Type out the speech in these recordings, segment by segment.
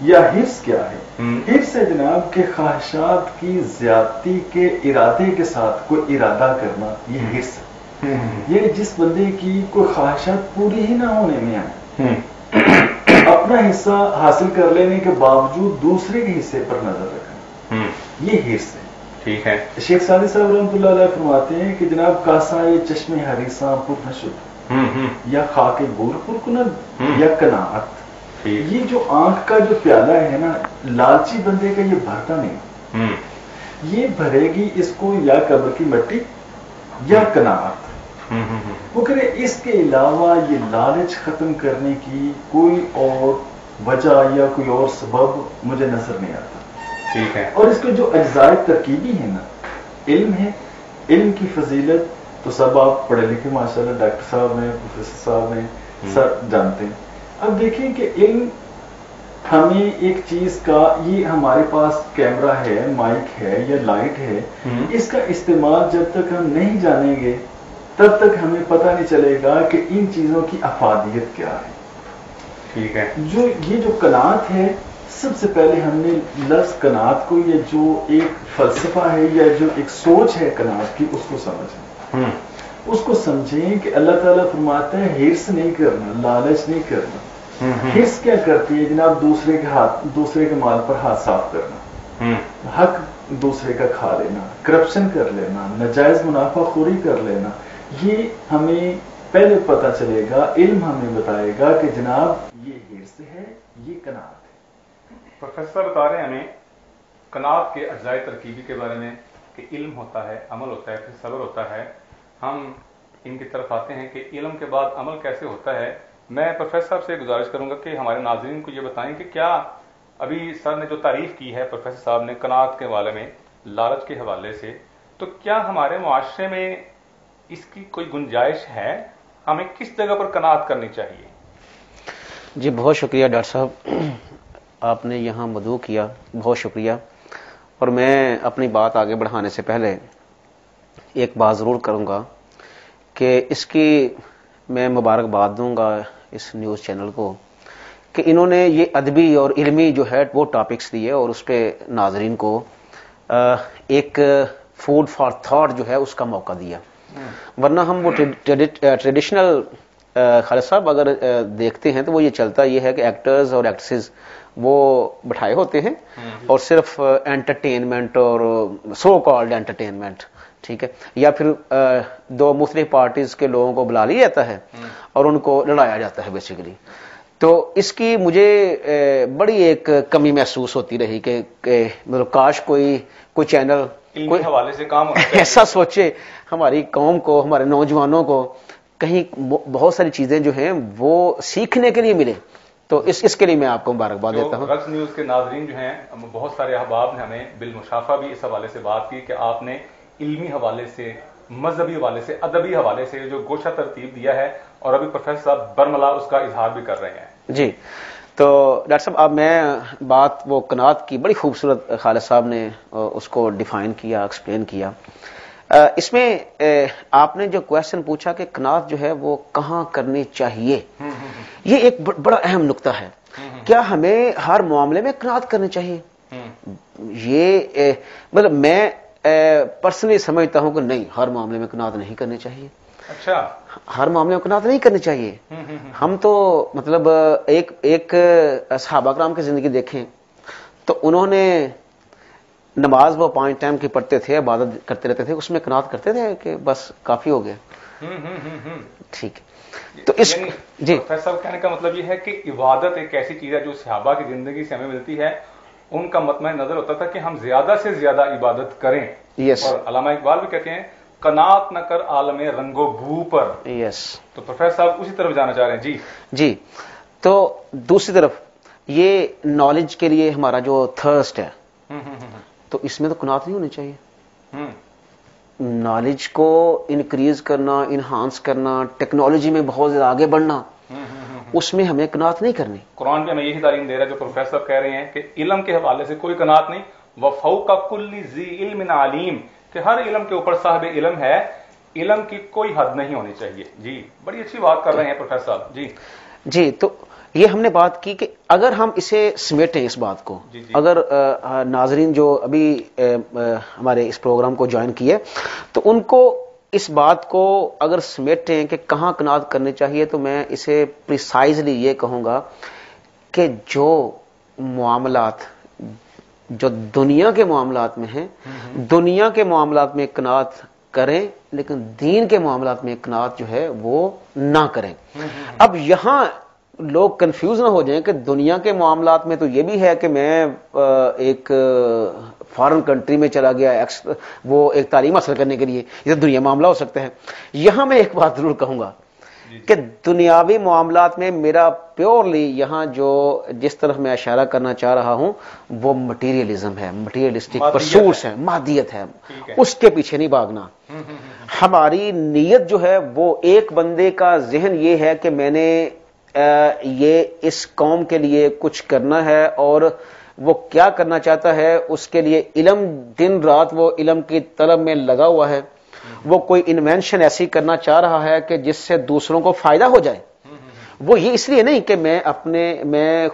یا حرص کیا ہے؟ حرص ہے جناب کہ خواہشات کی زیادتی کے ارادے کے ساتھ کوئی ارادہ کرنا، یہ حرص ہے. یہ جس بندے کی کوئی خواہشات پوری ہی نہ ہونے میں ہے، اپنا حصہ حاصل کر لینے کے باوجود دوسرے کے حصے پر نظر رکھنا، یہ حرص ہے. ٹھیک ہے. شیخ سعدی صاحب رحمۃ اللہ علیہ فرماتے ہیں کہ جناب کاسائے چشم حریصاں پر نشد یا خاک بور پر کند یا قناعت. یہ جو آنکھ کا جو پیالہ ہے نا، لالچی بندے کا یہ بھرتا نہیں، یہ بھرے گی اس کو یا قبر کی مٹی یا قناعت. وہ کرے اس کے علاوہ یہ لالچ ختم کرنے کی کوئی اور وجہ یا کوئی اور سبب مجھے نظر نہیں آتا. ٹھیک ہے. اور اس کے جو اجزاء ترکیبی ہیں نا، علم ہے، علم کی فضیلت تو سب آپ پڑھے لکھے ماشاءاللہ ڈاکٹر صاحب ہیں، پروفیسر صاحب ہیں، سب جانتے ہیں. اب دیکھیں کہ علم ہمیں ایک چیز کا، یہ ہمارے پاس کیمرہ ہے، مائک ہے یا لائٹ ہے، اس کا استعمال جب تک ہم نہیں جانیں گے تب تک ہمیں پتہ نہیں چلے گا کہ ان چیزوں کی افادیت کیا ہے. ٹھیک ہے. یہ جو قناعت ہے، سب سے پہلے ہم نے لفظ قناعت کو، یہ جو ایک فلسفہ ہے یا جو ایک سوچ ہے قناعت کی، اس کو سمجھیں. اس کو سمجھیں کہ اللہ تعالیٰ فرماتا ہے حرص نہیں کرنا، لالچ نہیں کرنا. حرص کیا کرتی ہے جناب؟ دوسرے کے مال پر ہاتھ صاف کرنا، حق دوسرے کا کھا لینا، کرپشن کر لینا، ناجائز منافع خوری کر لینا. یہ ہمیں پہلے پتہ چلے گا، علم ہمیں بتائے گا کہ جناب یہ حرص ہے، یہ قناعت ہے. پروفیسر بتا رہے ہیں ہمیں قناعت کے اجزاء ترکیبی کے بارے میں کہ علم ہوتا ہے، عمل ہوتا ہے، پھر صبر ہوتا ہے. ہم ان کی طرف آتے ہیں کہ علم کے بعد عمل کیسے ہوتا ہے. میں پروفیسر صاحب سے گزارش کروں گا کہ ہمارے ناظرین کو یہ بتائیں کہ کیا ابھی سر نے جو تعریف کی ہے پروفیسر صاحب نے قناعت کے حوالے میں، لالچ کے حوالے سے، تو کیا ہمارے معاشرے میں اس کی کوئی گنجائش ہے؟ ہمیں کس جگہ پر قناعت کرنی چاہیے؟ جی بہت شکریہ ڈاکٹر صاحب، آپ نے یہاں مدعو کیا، بہت شکریہ. اور میں اپنی بات آگے بڑھانے سے پہلے ایک بات ضرور کروں گا کہ اس کی میں مبارکباد دوں گا اس نیوز چینل کو کہ انہوں نے یہ ادبی اور علمی جو ہے وہ ٹاپکس دیے اور اس پہ ناظرین کو ایک فوڈ فار تھاٹ جو ہے اس کا موقع دیا. ورنہ ہم وہ ٹریڈیشنل خالد صاحب اگر دیکھتے ہیں تو وہ یہ چلتا یہ ہے کہ ایکٹرز اور ایکٹریسز وہ بٹھائے ہوتے ہیں اور صرف انٹرٹینمنٹ اور سو کالڈ انٹرٹینمنٹ، ٹھیک ہے، یا پھر دو مختلف پارٹیز کے لوگوں کو بلا لیا جاتا ہے اور ان کو لڑایا جاتا ہے بیسیکلی. تو اس کی مجھے بڑی ایک کمی محسوس ہوتی رہی کہ مطلب کاش کوئی چینل کوئی حوالے سے کام ایسا سوچے ہماری قوم کو، ہمارے نوجوانوں کو کہیں بہت ساری چیزیں جو ہیں وہ سیکھنے کے لیے ملے. تو اس کے لیے میں آپ کو مبارکباد دیتا ہوں. رقص نیوز کے ناظرین جو ہیں، بہت سارے احباب نے ہمیں بالمشافہ بھی اس حوالے سے بات کی کہ آپ نے علمی حوالے سے، مذہبی حوالے سے، ادبی حوالے سے جو گوشہ ترتیب دیا ہے، اور ابھی پروفیسر صاحب برملا اس کا اظہار بھی کر رہے ہیں. جی تو ڈاکٹر صاحب اب میں بات وہ قناعت کی بڑی خوبصورت خالد صاحب نے اس کو ڈیفائن کیا، ایکسپلین کیا. اس میں آپ نے جو کویشچن پوچھا کہ قناعت جو ہے وہ کہاں کرنی چاہیے، یہ ایک بڑا اہم نقطہ ہے. کیا ہمیں ہر معاملے میں قناعت کرنی چاہیے؟ یہ مطلب میں پرسنلی سمجھتا ہوں کہ نہیں، ہر معاملے میں قناعت نہیں کرنی چاہیے. اچھا، ہر معاملے میں قناعت نہیں کرنی چاہیے. ہم تو مطلب ایک صحابہ کرام کی زندگی دیکھیں تو انہوں نے نماز وہ 5 ٹائم کی پڑھتے تھے، عبادت کرتے رہتے تھے، اس میں قناعت کرتے تھے کہ بس کافی ہو گیا. ٹھیک ہے، تو اس جی صاحب کہنے کا مطلب یہ ہے کہ عبادت ایک ایسی چیز ہے جو صحابہ کی زندگی سے ہمیں ملتی ہے. ان کا مطمئن نظر ہوتا تھا کہ ہم زیادہ سے زیادہ عبادت کریں. یس. اور علامہ اقبال بھی کہتے ہیں قناعت نہ کر عالم رنگ و بو پر. یس. تو پروفیسر صاحب اسی طرف جانا چاہ رہے ہیں. جی تو دوسری طرف یہ نالج کے لیے ہمارا جو تھرسٹ ہے تو اس میں تو قناعت نہیں ہونی چاہیے. نالج کو انکریز کرنا، انہانس کرنا، ٹیکنالوجی میں بہت زیادہ آگے بڑھنا، اس میں ہمیں قناعت نہیں کرنی. قرآن بھی ہمیں یہی تعلیم دے رہا ہے جو پروفیسر صاحب کہہ رہے ہیں کہ علم کے حوالے سے کوئی قناعت نہیں. وفوق کل ذی علم علیم، کہ ہر علم کے اوپر صاحب علم ہے، علم کی کوئی حد نہیں ہونی چاہیے. جی بڑی اچھی بات کر رہے ہیں پروفیسر صاحب. جی تو یہ ہم نے بات کی کہ اگر ہم اسے سمیٹیں اس بات کو، اگر ناظرین جو ابھی ہمارے اس پروگرام کو جوائن کیے تو ان کو اس بات کو اگر سمیٹیں کہ کہاں قناعت کرنی چاہیے، تو میں اسے پریسائزلی یہ کہوں گا کہ جو معاملات جو دنیا کے معاملات میں ہیں، دنیا کے معاملات میں قناعت کریں، لیکن دین کے معاملات میں قناعت جو ہے وہ نہ کریں۔ اب یہاں لوگ کنفیوز نہ ہو جائیں کہ دنیا کے معاملات میں تو یہ بھی ہے کہ میں ایک فارن کنٹری میں چلا گیا وہ ایک تعلیم حاصل کرنے کے لیے، یہ تو دنیا معاملہ ہو سکتا ہے۔ یہاں میں ایک بات ضرور کہوں گا کہ دنیاوی معاملات میں میرا پیورلی یہاں جو جس طرف میں اشارہ کرنا چاہ رہا ہوں وہ مٹیریلزم ہے، مٹیریلسٹک پرسوٹس ہیں، مادیت ہے، اس کے پیچھے نہیں بھاگنا۔ ہماری نیت جو ہے وہ ایک بندے کا ذہن یہ ہے کہ میں نے یہ اس قوم کے لیے کچھ کرنا ہے، اور وہ کیا کرنا چاہتا ہے اس کے لیے علم دن رات وہ علم کی طلب میں لگا ہوا ہے، وہ کوئی انوینشن ایسی کرنا چاہ رہا ہے کہ جس سے دوسروں کو فائدہ ہو جائے۔ وہ یہ اس لیے نہیں کہ میں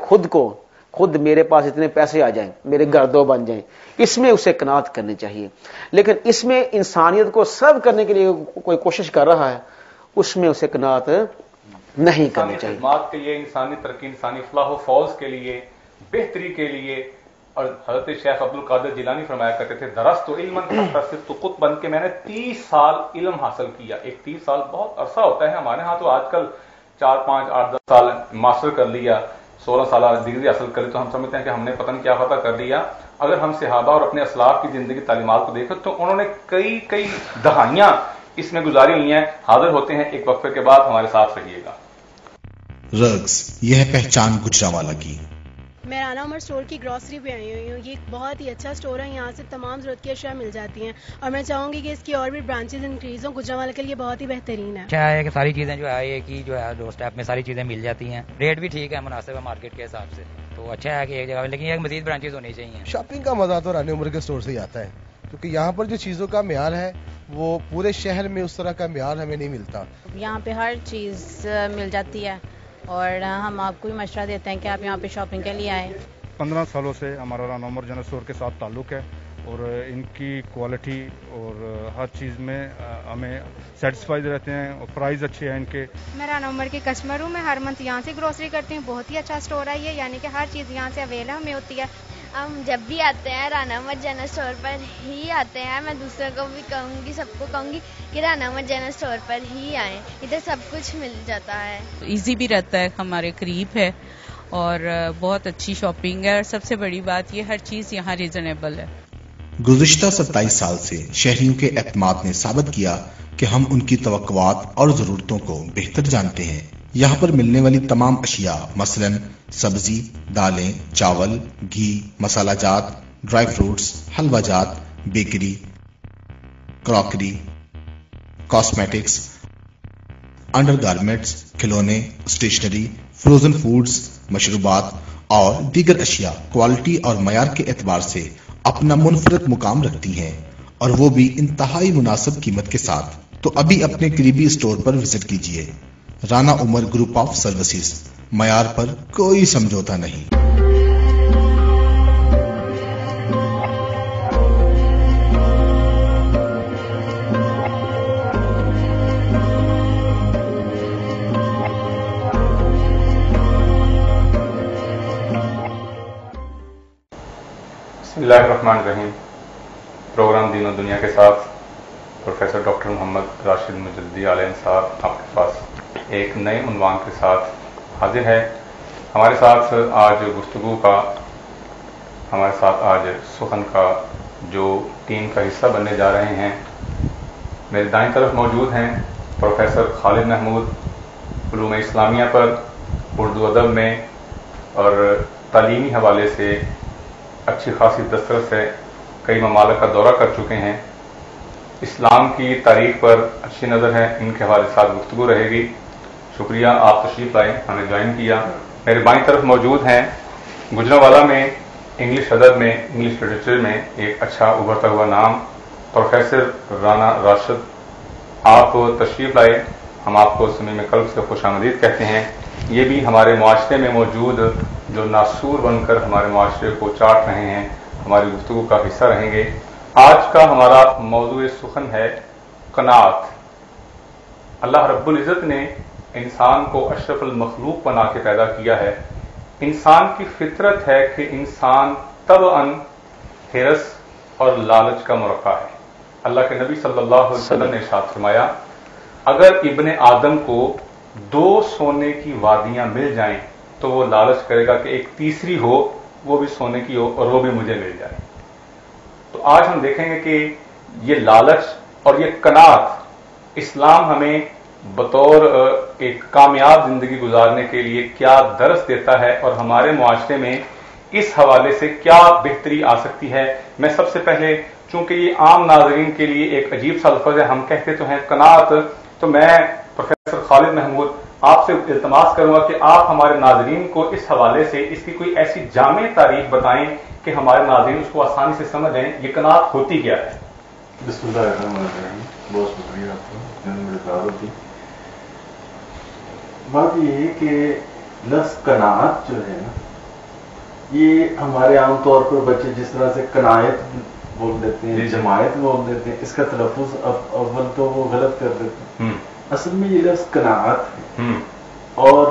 خود میرے پاس اتنے پیسے آ جائیں، میرے گھر دو بن جائیں، اس میں اسے قناعت کرنی چاہیے۔ لیکن اس میں انسانیت کو سرو کرنے کے لیے کوئی کوشش کر رہا ہے، اس میں اسے قناعت نہیں کرنی چاہیے۔ خدمات کے لیے، انسانی ترقی، انسانی فلاح و فوز کے لیے، بہتری کے لیے، اور حضرت شیخ عبد القادر جیلانی فرمایا کرتے تھے درست علما حتی صرت قطبا، کہ میں نے 30 سال علم حاصل کیا۔ ایک 30 سال بہت عرصہ ہوتا ہے، ہمارے ہاں تو آج کل 4 5 8 10 سال ماسٹر کر لیا، 16 سال ڈگری حاصل کر لی تو ہم سمجھتے ہیں کہ ہم نے پتہ نہیں کیا فتح کر لیا۔ اگر ہم صحابہ اور اپنے اسلاف کی زندگی تعلیمات کو دیکھیں تو انہوں نے کئی دہائیاں اس میں گزاری ہوئی ہیں۔ حاضر ہوتے ہیں ایک وقفے کے بعد، ہمارے ساتھ رہیے گا۔ رگز، یہ ہے پہچان گجرانوالہ کی۔ میں رانا عمر اسٹور کی گروسری پہ آئی ہوئی ہوں۔ یہ ایک بہت ہی اچھا اسٹور ہے، یہاں سے تمام ضرورت کی اشیاء مل جاتی ہیں، اور میں چاہوں گی کہ اس کی اور بھی برانچز انکریز ہوں۔ گجرانوالہ کے لیے بہت ہی بہترین ہے۔ اچھا ہے کہ ساری چیزیں جو ہے یہ کی جو ہے ڈور اسٹیپ میں ساری چیزیں مل جاتی ہیں، ریٹ بھی ٹھیک ہے، مناسب ہے مارکیٹ کے حساب سے، تو اچھا ہے کہ ایک جگہ، لیکن ایک مزید برانچز ہونی چاہیے۔ شاپنگ کا مزہ تو رانا عمر کے اسٹور سے ہی آتا ہے، کیونکہ یہاں پر جو چیزوں کا معیار ہے وہ پورے شہر میں اس طرح کا معیار ہمیں نہیں ملتا۔ یہاں پہ ہر چیز مل جاتی ہے، اور ہم آپ کو بھی مشورہ دیتے ہیں کہ آپ یہاں پہ شاپنگ کے لیے آئیں۔ 15 سالوں سے ہمارا رانا عمر جنرل اسٹور کے ساتھ تعلق ہے، اور ان کی کوالٹی اور ہر چیز میں ہمیں سیٹسفائیڈ رہتے ہیں، اور پرائز اچھے ہیں ان کے۔ میں رانا عمر کی کسٹمر ہوں، میں ہر منتھ یہاں سے گروسری کرتی ہوں۔ بہت ہی اچھا اسٹور ہے یہ، یعنی کہ ہر چیز یہاں سے اویلیبل ہمیں ہوتی ہے۔ ہم جب بھی آتے ہیں رانا عمر جنرل اسٹور پر ہی آتے ہیں۔ میں دوسروں کو بھی کہوں گی، سب کو کہوں گی کہ رانا عمر جنرل اسٹور پر ہی آئیں، ادھر سب کچھ مل جاتا ہے۔ ایزی بھی رہتا ہے، ہمارے قریب ہے، اور بہت اچھی شاپنگ ہے، اور سب سے بڑی بات یہ ہر چیز یہاں ریزنیبل ہے۔ گزشتہ 27 سال سے شہریوں کے اعتماد نے ثابت کیا کہ ہم ان کی توقعات اور ضرورتوں کو بہتر جانتے ہیں۔ یہاں پر ملنے والی تمام اشیاء مثلاً سبزی، دالیں، چاول، گھی، مسالہ جات، ڈرائی فروٹس، حلوہ جات، bakery, crockery, cosmetics, under garments, کھلونے، اسٹیشنری، فروزن فوڈز، مشروبات اور دیگر اشیاء کوالٹی اور معیار کے اعتبار سے اپنا منفرد مقام رکھتی ہیں، اور وہ بھی انتہائی مناسب قیمت کے ساتھ۔ تو ابھی اپنے قریبی اسٹور پر وزٹ کیجیے۔ رانا عمر گروپ آف سروسز، معیار پر کوئی سمجھوتا نہیں۔ بسم اللہ الرحمن الرحیم۔ پروگرام دین و دنیا کے ساتھ پروفیسر ڈاکٹر محمد راشد مجددی علیہ السلام آپ کے پاس ایک نئے عنوان کے ساتھ حاضر ہے۔ ہمارے ساتھ آج گفتگو کا، ہمارے ساتھ آج سخن کا جو ٹیم کا حصہ بننے جا رہے ہیں، میرے دائیں طرف موجود ہیں پروفیسر خالد محمود، علوم اسلامیہ پر، اردو ادب میں اور تعلیمی حوالے سے اچھی خاصی دسترس ہے، کئی ممالک کا دورہ کر چکے ہیں، اسلام کی تاریخ پر اچھی نظر ہے، ان کے حوالے ساتھ گفتگو رہے گی۔ شکریہ آپ تشریف لائے، ہمیں جوائن کیا۔ میرے بائیں طرف موجود ہیں گجرانوالہ میں انگلش ادب میں، انگلش لٹریچر میں ایک اچھا ابھرتا ہوا نام پروفیسر رانا راشد۔ آپ تشریف لائے، ہم آپ کو صمیم قلب سے خوش آمدید کہتے ہیں۔ یہ بھی ہمارے معاشرے میں موجود جو ناسور بن کر ہمارے معاشرے کو چاٹ رہے ہیں ہماری گفتگو کا حصہ رہیں گے. آج کا ہمارا موضوع سخن ہے قناعت. اللہ رب العزت نے انسان کو اشرف المخلوق بنا کے پیدا کیا ہے. انسان کی فطرت ہے کہ انسان طبعاً حرص اور لالچ کا مرقع ہے. اللہ کے نبی صلی اللہ علیہ وسلم نے ارشاد فرمایا اگر ابن آدم کو 2 سونے کی وادیاں مل جائیں تو وہ لالچ کرے گا کہ ایک تیسری ہو وہ بھی سونے کی ہو اور وہ بھی مجھے مل جائے. تو آج ہم دیکھیں گے کہ یہ لالچ اور یہ قناعت اسلام ہمیں بطور ایک کامیاب زندگی گزارنے کے لیے کیا درس دیتا ہے اور ہمارے معاشرے میں اس حوالے سے کیا بہتری آ سکتی ہے. میں سب سے پہلے چونکہ یہ عام ناظرین کے لیے ایک عجیب سا لفظ ہے, ہم کہتے تو ہیں قناعت, تو میں پروفیسر خالد محمود آپ سے التماس کروں گا کہ آپ ہمارے ناظرین کو اس حوالے سے اس کی کوئی ایسی جامع تعریف بتائیں کہ ہمارے ناظرین اس کو آسانی سے سمجھیں یہ قناعت ہوتی کیا ہے. بسم اللہ الرحمن الرحیم. بہت شکریہ آپ کا مددگار ہوتی. بات یہ ہے کہ لفظ قناعت جو ہے نا یہ ہمارے عام طور پر بچے جس طرح سے قناعت بول دیتے ہیں, جماعت بول دیتے ہیں, اس کا تلفظ اول تو وہ غلط کر دیتے ہیں. اصل میں یہ لفظ قناعت ہے اور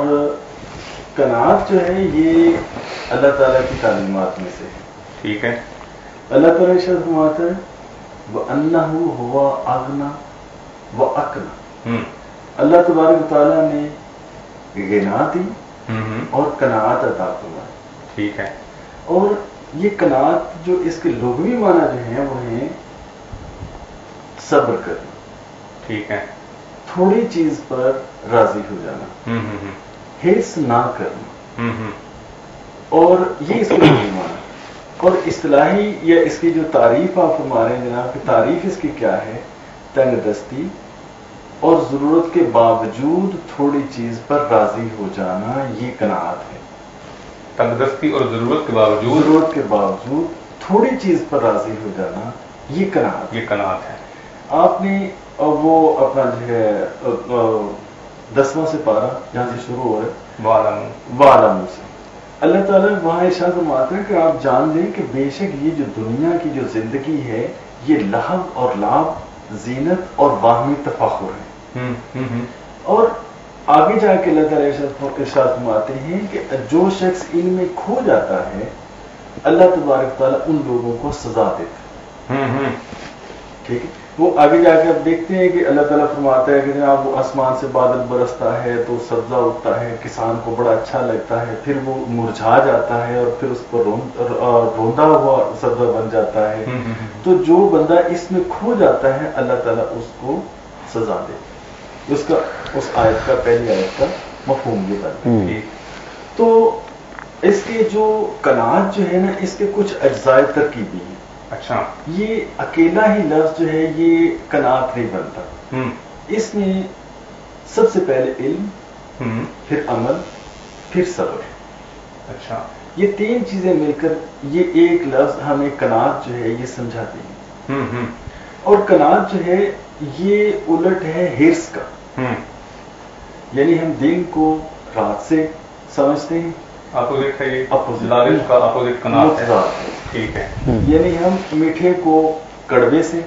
قناعت جو ہے یہ اللہ تعالیٰ کی تعلیمات میں سے ہے. ٹھیک ہے. اللہ تعالیٰ ارشاد فرماتا ہے وَأَنَّهُ هُوَ أَغْنَى وَأَقْنَى. اللہ تبارک تعالیٰ نے غنا دی اور قناعت عطا فرمائی. ٹھیک ہے. اور یہ قناعت جو اس کے لغوی معنی جو ہیں وہ ہیں صبر کرنا. ٹھیک ہے. تھوڑی چیز پر راضی ہو جانا, حرص نہ کرنا, اور یہ اس کے لغوی معنی. اور اصطلاحی یا اس کی جو تعریف آپ ہمارے جناب کی تعریف اس کی کیا ہے, تنگ دستی اور ضرورت کے باوجود تھوڑی چیز پر راضی ہو جانا, یہ قناعت ہے. تنگ دستی اور ضرورت کے باوجود تھوڑی چیز پر راضی ہو جانا, یہ قناعت ہے. آپ نے وہ اپنا جو ہے 10واں سے پارہ جہاں سے شروع ہو رہا ہے وَعْلَمُوا سے اللہ تعالیٰ وہاں ارشاد فرماتا ہے کہ آپ جان لیں کہ بے شک یہ جو دنیا کی جو زندگی ہے یہ لہو اور لعب, زینت اور باہمی تفاخر ہے. اور آگے جا کے اللہ تعالیٰ ارشاد فرماتے ہیں کہ جو شخص ان میں کھو جاتا ہے اللہ تبارک تعالیٰ ان لوگوں کو سزا دیتا ہے. ٹھیک ہے. وہ آگے جا کے آپ دیکھتے ہیں کہ اللہ تعالیٰ فرماتا ہے کہ جناب وہ آسمان سے بادل برستا ہے تو سبزہ اگتا ہے, کسان کو بڑا اچھا لگتا ہے, پھر وہ مرجھا جاتا ہے اور پھر اس پر روندا ہوا سبزہ بن جاتا ہے. تو جو بندہ اس میں کھو جاتا ہے اللہ تعالیٰ اس کو سزا دے. اس آیت کا پہلی آیت کا مفہوم یہ بنتا ہے. تو اس کے جو قناعت جو ہے نا اس کے کچھ اجزاء ترکیبی ہیں. اچھا. یہ اکیلا ہی لفظ جو ہے یہ قناعت نہیں بنتا. اس میں سب سے پہلے علم, پھر عمل, پھر صبر. اچھا. یہ 3 چیزیں مل کر یہ ایک لفظ ہمیں قناعت جو ہے یہ سمجھاتی ہے. اور قناعت جو ہے یہ الٹ ہے حرص کا. یعنی ہم دن کو رات سے سمجھتے ہیں, اپوزٹ ہے یہ لالچ کا اپوزٹ قناعت ہے. ٹھیک ہے. یعنی ہم میٹھے کو کڑوے سے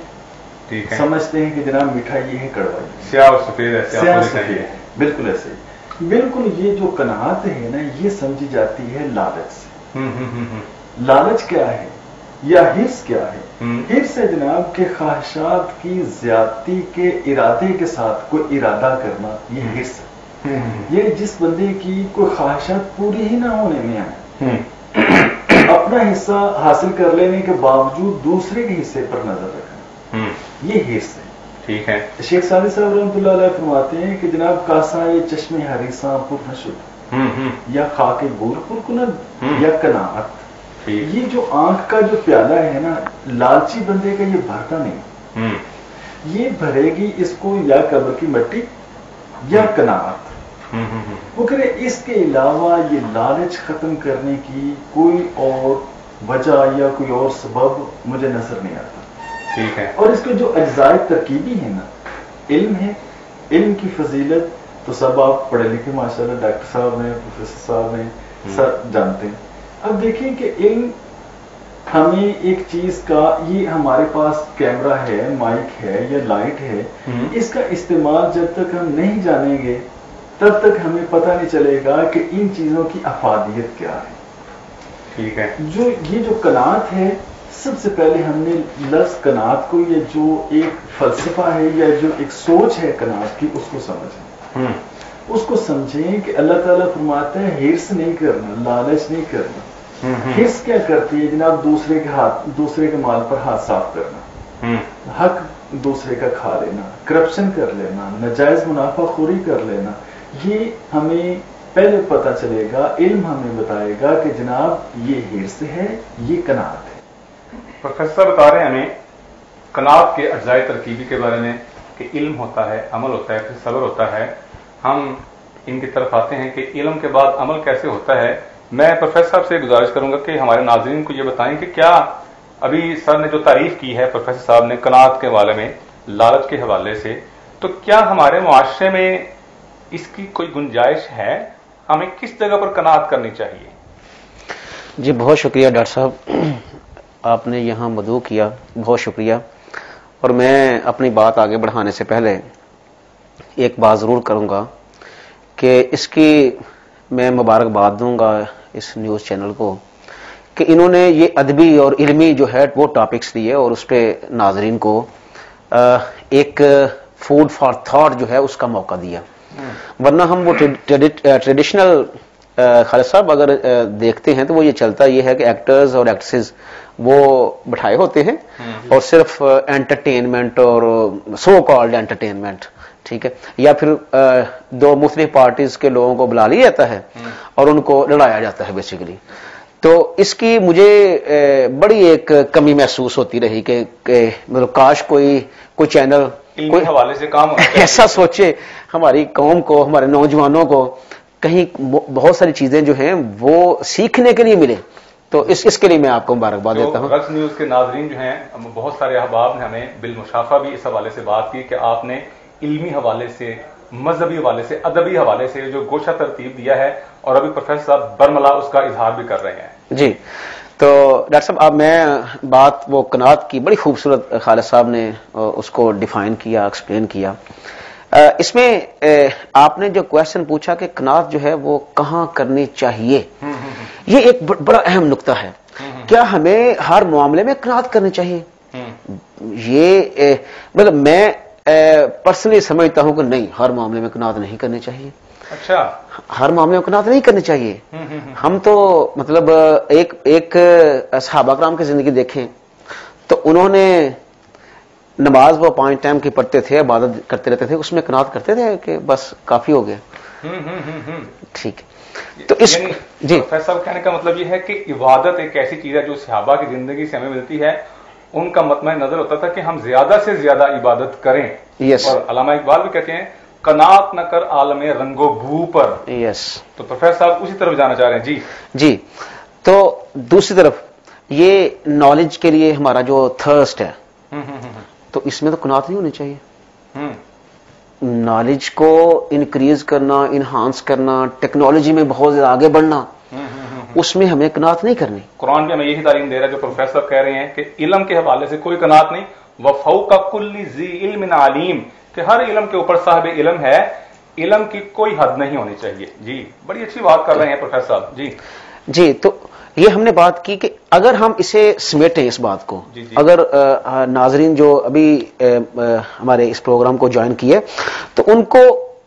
سمجھتے ہیں کہ جناب میٹھا یہ ہے کڑوا, سیاہ اور سفید. بالکل ایسے ہی. بالکل یہ جو قناعت ہے نا یہ سمجھی جاتی ہے لالچ سے. لالچ کیا ہے یا حرص کیا ہے؟ حرص ہے جناب کہ خواہشات کی زیادتی کے ارادے کے ساتھ کوئی ارادہ کرنا, یہ حرص ہے. یہ جس بندے کی کوئی خواہشات پوری ہی نہ ہونے میں آئے, اپنا حصہ حاصل کر لینے کے باوجود دوسرے کے حصے پر نظر رکھنا, یہ حرص ہے. ٹھیک ہے. شیخ سعدی صاحب رحمۃ اللہ علیہ فرماتے ہیں کہ جناب کاسائے چشم حریصاں پر نشد یا خاک گور پر کند یا قناعت. یہ جو آنکھ کا جو پیالہ ہے نا لالچی بندے کا یہ بھرتا نہیں, یہ بھرے گی اس کو یا قبر کی مٹی یا قناعت. وہ کرے اس کے علاوہ یہ لالچ ختم کرنے کی کوئی اور وجہ یا کوئی اور سبب مجھے نظر نہیں آتا. ٹھیک ہے. اور اس کے جو اجزاء ترکیبی ہیں نا, علم ہے, علم کی فضیلت تو سب آپ پڑھے لکھے ماشاءاللہ ڈاکٹر صاحب ہیں, پروفیسر صاحب ہیں, سب جانتے ہیں. اب دیکھیں کہ علم ہمیں ایک چیز کا, یہ ہمارے پاس کیمرہ ہے, مائک ہے یا لائٹ ہے, اس کا استعمال جب تک ہم نہیں جانیں گے تب تک ہمیں پتہ نہیں چلے گا کہ ان چیزوں کی افادیت کیا ہے. ٹھیک ہے. یہ جو قناعت ہے, سب سے پہلے ہم نے لفظ قناعت کو, یہ جو ایک فلسفہ ہے یا جو ایک سوچ ہے قناعت کی, اس کو سمجھیں. اس کو سمجھیں کہ اللہ تعالیٰ فرماتا ہے ہرس نہیں کرنا, لالچ نہیں کرنا. ہرس کیا کرتی ہے جناب؟ دوسرے کے مال پر ہاتھ صاف کرنا, حق دوسرے کا کھا لینا, کرپشن کر لینا, ناجائز منافع خوری کر لینا. یہ ہمیں پہلے پتہ چلے گا, علم ہمیں بتائے گا کہ جناب یہ ہرس ہے, یہ قناعت ہے. پروفیسر بتا رہے ہیں ہمیں قناعت کے اجزائے ترکیبی کے بارے میں کہ علم ہوتا ہے, عمل ہوتا ہے, پھر صبر ہوتا ہے. ہم ان کی طرف آتے ہیں کہ علم کے بعد عمل کیسے ہوتا ہے. میں پروفیسر صاحب سے گزارش کروں گا کہ ہمارے ناظرین کو یہ بتائیں کہ کیا ابھی سر نے جو تعریف کی ہے پروفیسر صاحب نے قناعت کے حوالے میں, لالچ کے حوالے سے, تو کیا ہمارے معاشرے میں اس کی کوئی گنجائش ہے؟ ہمیں کس جگہ پر قناعت کرنی چاہیے؟ جی بہت شکریہ ڈاکٹر صاحب, آپ نے یہاں مدعو کیا, بہت شکریہ. اور میں اپنی بات آگے بڑھانے سے پہلے ایک بات ضرور کروں گا کہ اس کی میں مبارکباد دوں گا اس نیوز چینل کو کہ انہوں نے یہ ادبی اور علمی جو ہے وہ ٹاپکس دیے اور اس پہ ناظرین کو ایک فوڈ فار تھاٹ جو ہے اس کا موقع دیا. ورنہ ہم وہ ٹریڈیشنل خالد صاحب اگر دیکھتے ہیں تو وہ یہ چلتا یہ ہے کہ ایکٹرز اور ایکٹریسز وہ بٹھائے ہوتے ہیں اور صرف انٹرٹینمنٹ اور سو کالڈ انٹرٹینمنٹ, ٹھیک ہے, یا پھر دو مختلف پارٹیز کے لوگوں کو بلا لیا جاتا ہے اور ان کو لڑایا جاتا ہے بیسیکلی. تو اس کی مجھے بڑی ایک کمی محسوس ہوتی رہی کہ مطلب کاش کوئی چینل کوئی حوالے سے کام ایسا سوچے ہماری قوم کو, ہمارے نوجوانوں کو کہیں بہت ساری چیزیں جو ہیں وہ سیکھنے کے لیے ملے. تو اس کے لیے میں آپ کو مبارکباد دیتا ہوں. رقص نیوز کے ناظرین جو ہیں, بہت سارے احباب نے ہمیں بالمشافہ بھی اس حوالے سے بات کی کہ آپ نے علمی حوالے سے, مذہبی حوالے سے, ادبی حوالے سے جو گوشہ ترتیب دیا ہے, اور ابھی پروفیسر صاحب برملا اس کا اظہار بھی کر رہے ہیں. جی تو ڈاکٹر صاحب اب میں بات وہ قناعت کی بڑی خوبصورت خالد صاحب نے اس کو ڈیفائن کیا, ایکسپلین کیا. اس میں آپ نے جو کویشچن پوچھا کہ قناعت جو ہے وہ کہاں کرنی چاہیے, یہ ایک بڑا اہم نقطہ ہے. کیا ہمیں ہر معاملے میں قناعت کرنی چاہیے؟ یہ مطلب میں پرسنلی سمجھتا ہوں کہ نہیں, ہر معاملے میں قناعت نہیں کرنی چاہیے. اچھا, ہر معاملے میں قناعت نہیں کرنی چاہیے. ہم تو مطلب ایک صحابہ کرام کی زندگی دیکھیں تو انہوں نے نماز وہ 5 ٹائم کی پڑھتے تھے, عبادت کرتے رہتے تھے, اس میں قناعت کرتے تھے کہ بس کافی ہو گیا. ٹھیک ہے, تو اس جی فیصل کہنے کا مطلب یہ ہے کہ عبادت ایک ایسی چیز ہے جو صحابہ کی زندگی سے ہمیں ملتی ہے. ان کا مطمئن نظر ہوتا تھا کہ ہم زیادہ سے زیادہ عبادت کریں. اور علامہ اقبال بھی کہتے ہیں قناعت نہ کر عالم رنگ و بو پر. تو پروفیسر صاحب اسی طرف جانا چاہ رہے ہیں. جی تو دوسری طرف یہ نالج کے لیے ہمارا جو تھرسٹ ہے تو اس میں تو قناعت نہیں ہونی چاہیے. نالج کو انکریز کرنا, انہانس کرنا, ٹیکنالوجی میں بہت زیادہ آگے بڑھنا, اس میں ہمیں قناعت نہیں کرنی. قرآن بھی ہمیں یہی تعلیم دے رہا ہے جو پروفیسر کہہ رہے ہیں کہ علم کے حوالے سے کوئی قناعت نہیں. وفوق کل ذی علم علیم, کہ ہر علم کے اوپر صاحب علم ہے, علم کی کوئی حد نہیں ہونی چاہیے. جی بڑی اچھی بات کر رہے ہیں پروفیسر صاحب. جی تو یہ ہم نے بات کی کہ اگر ہم اسے سمیٹیں اس بات کو, اگر ناظرین جو ابھی ہمارے اس پروگرام کو جوائن کیے تو ان کو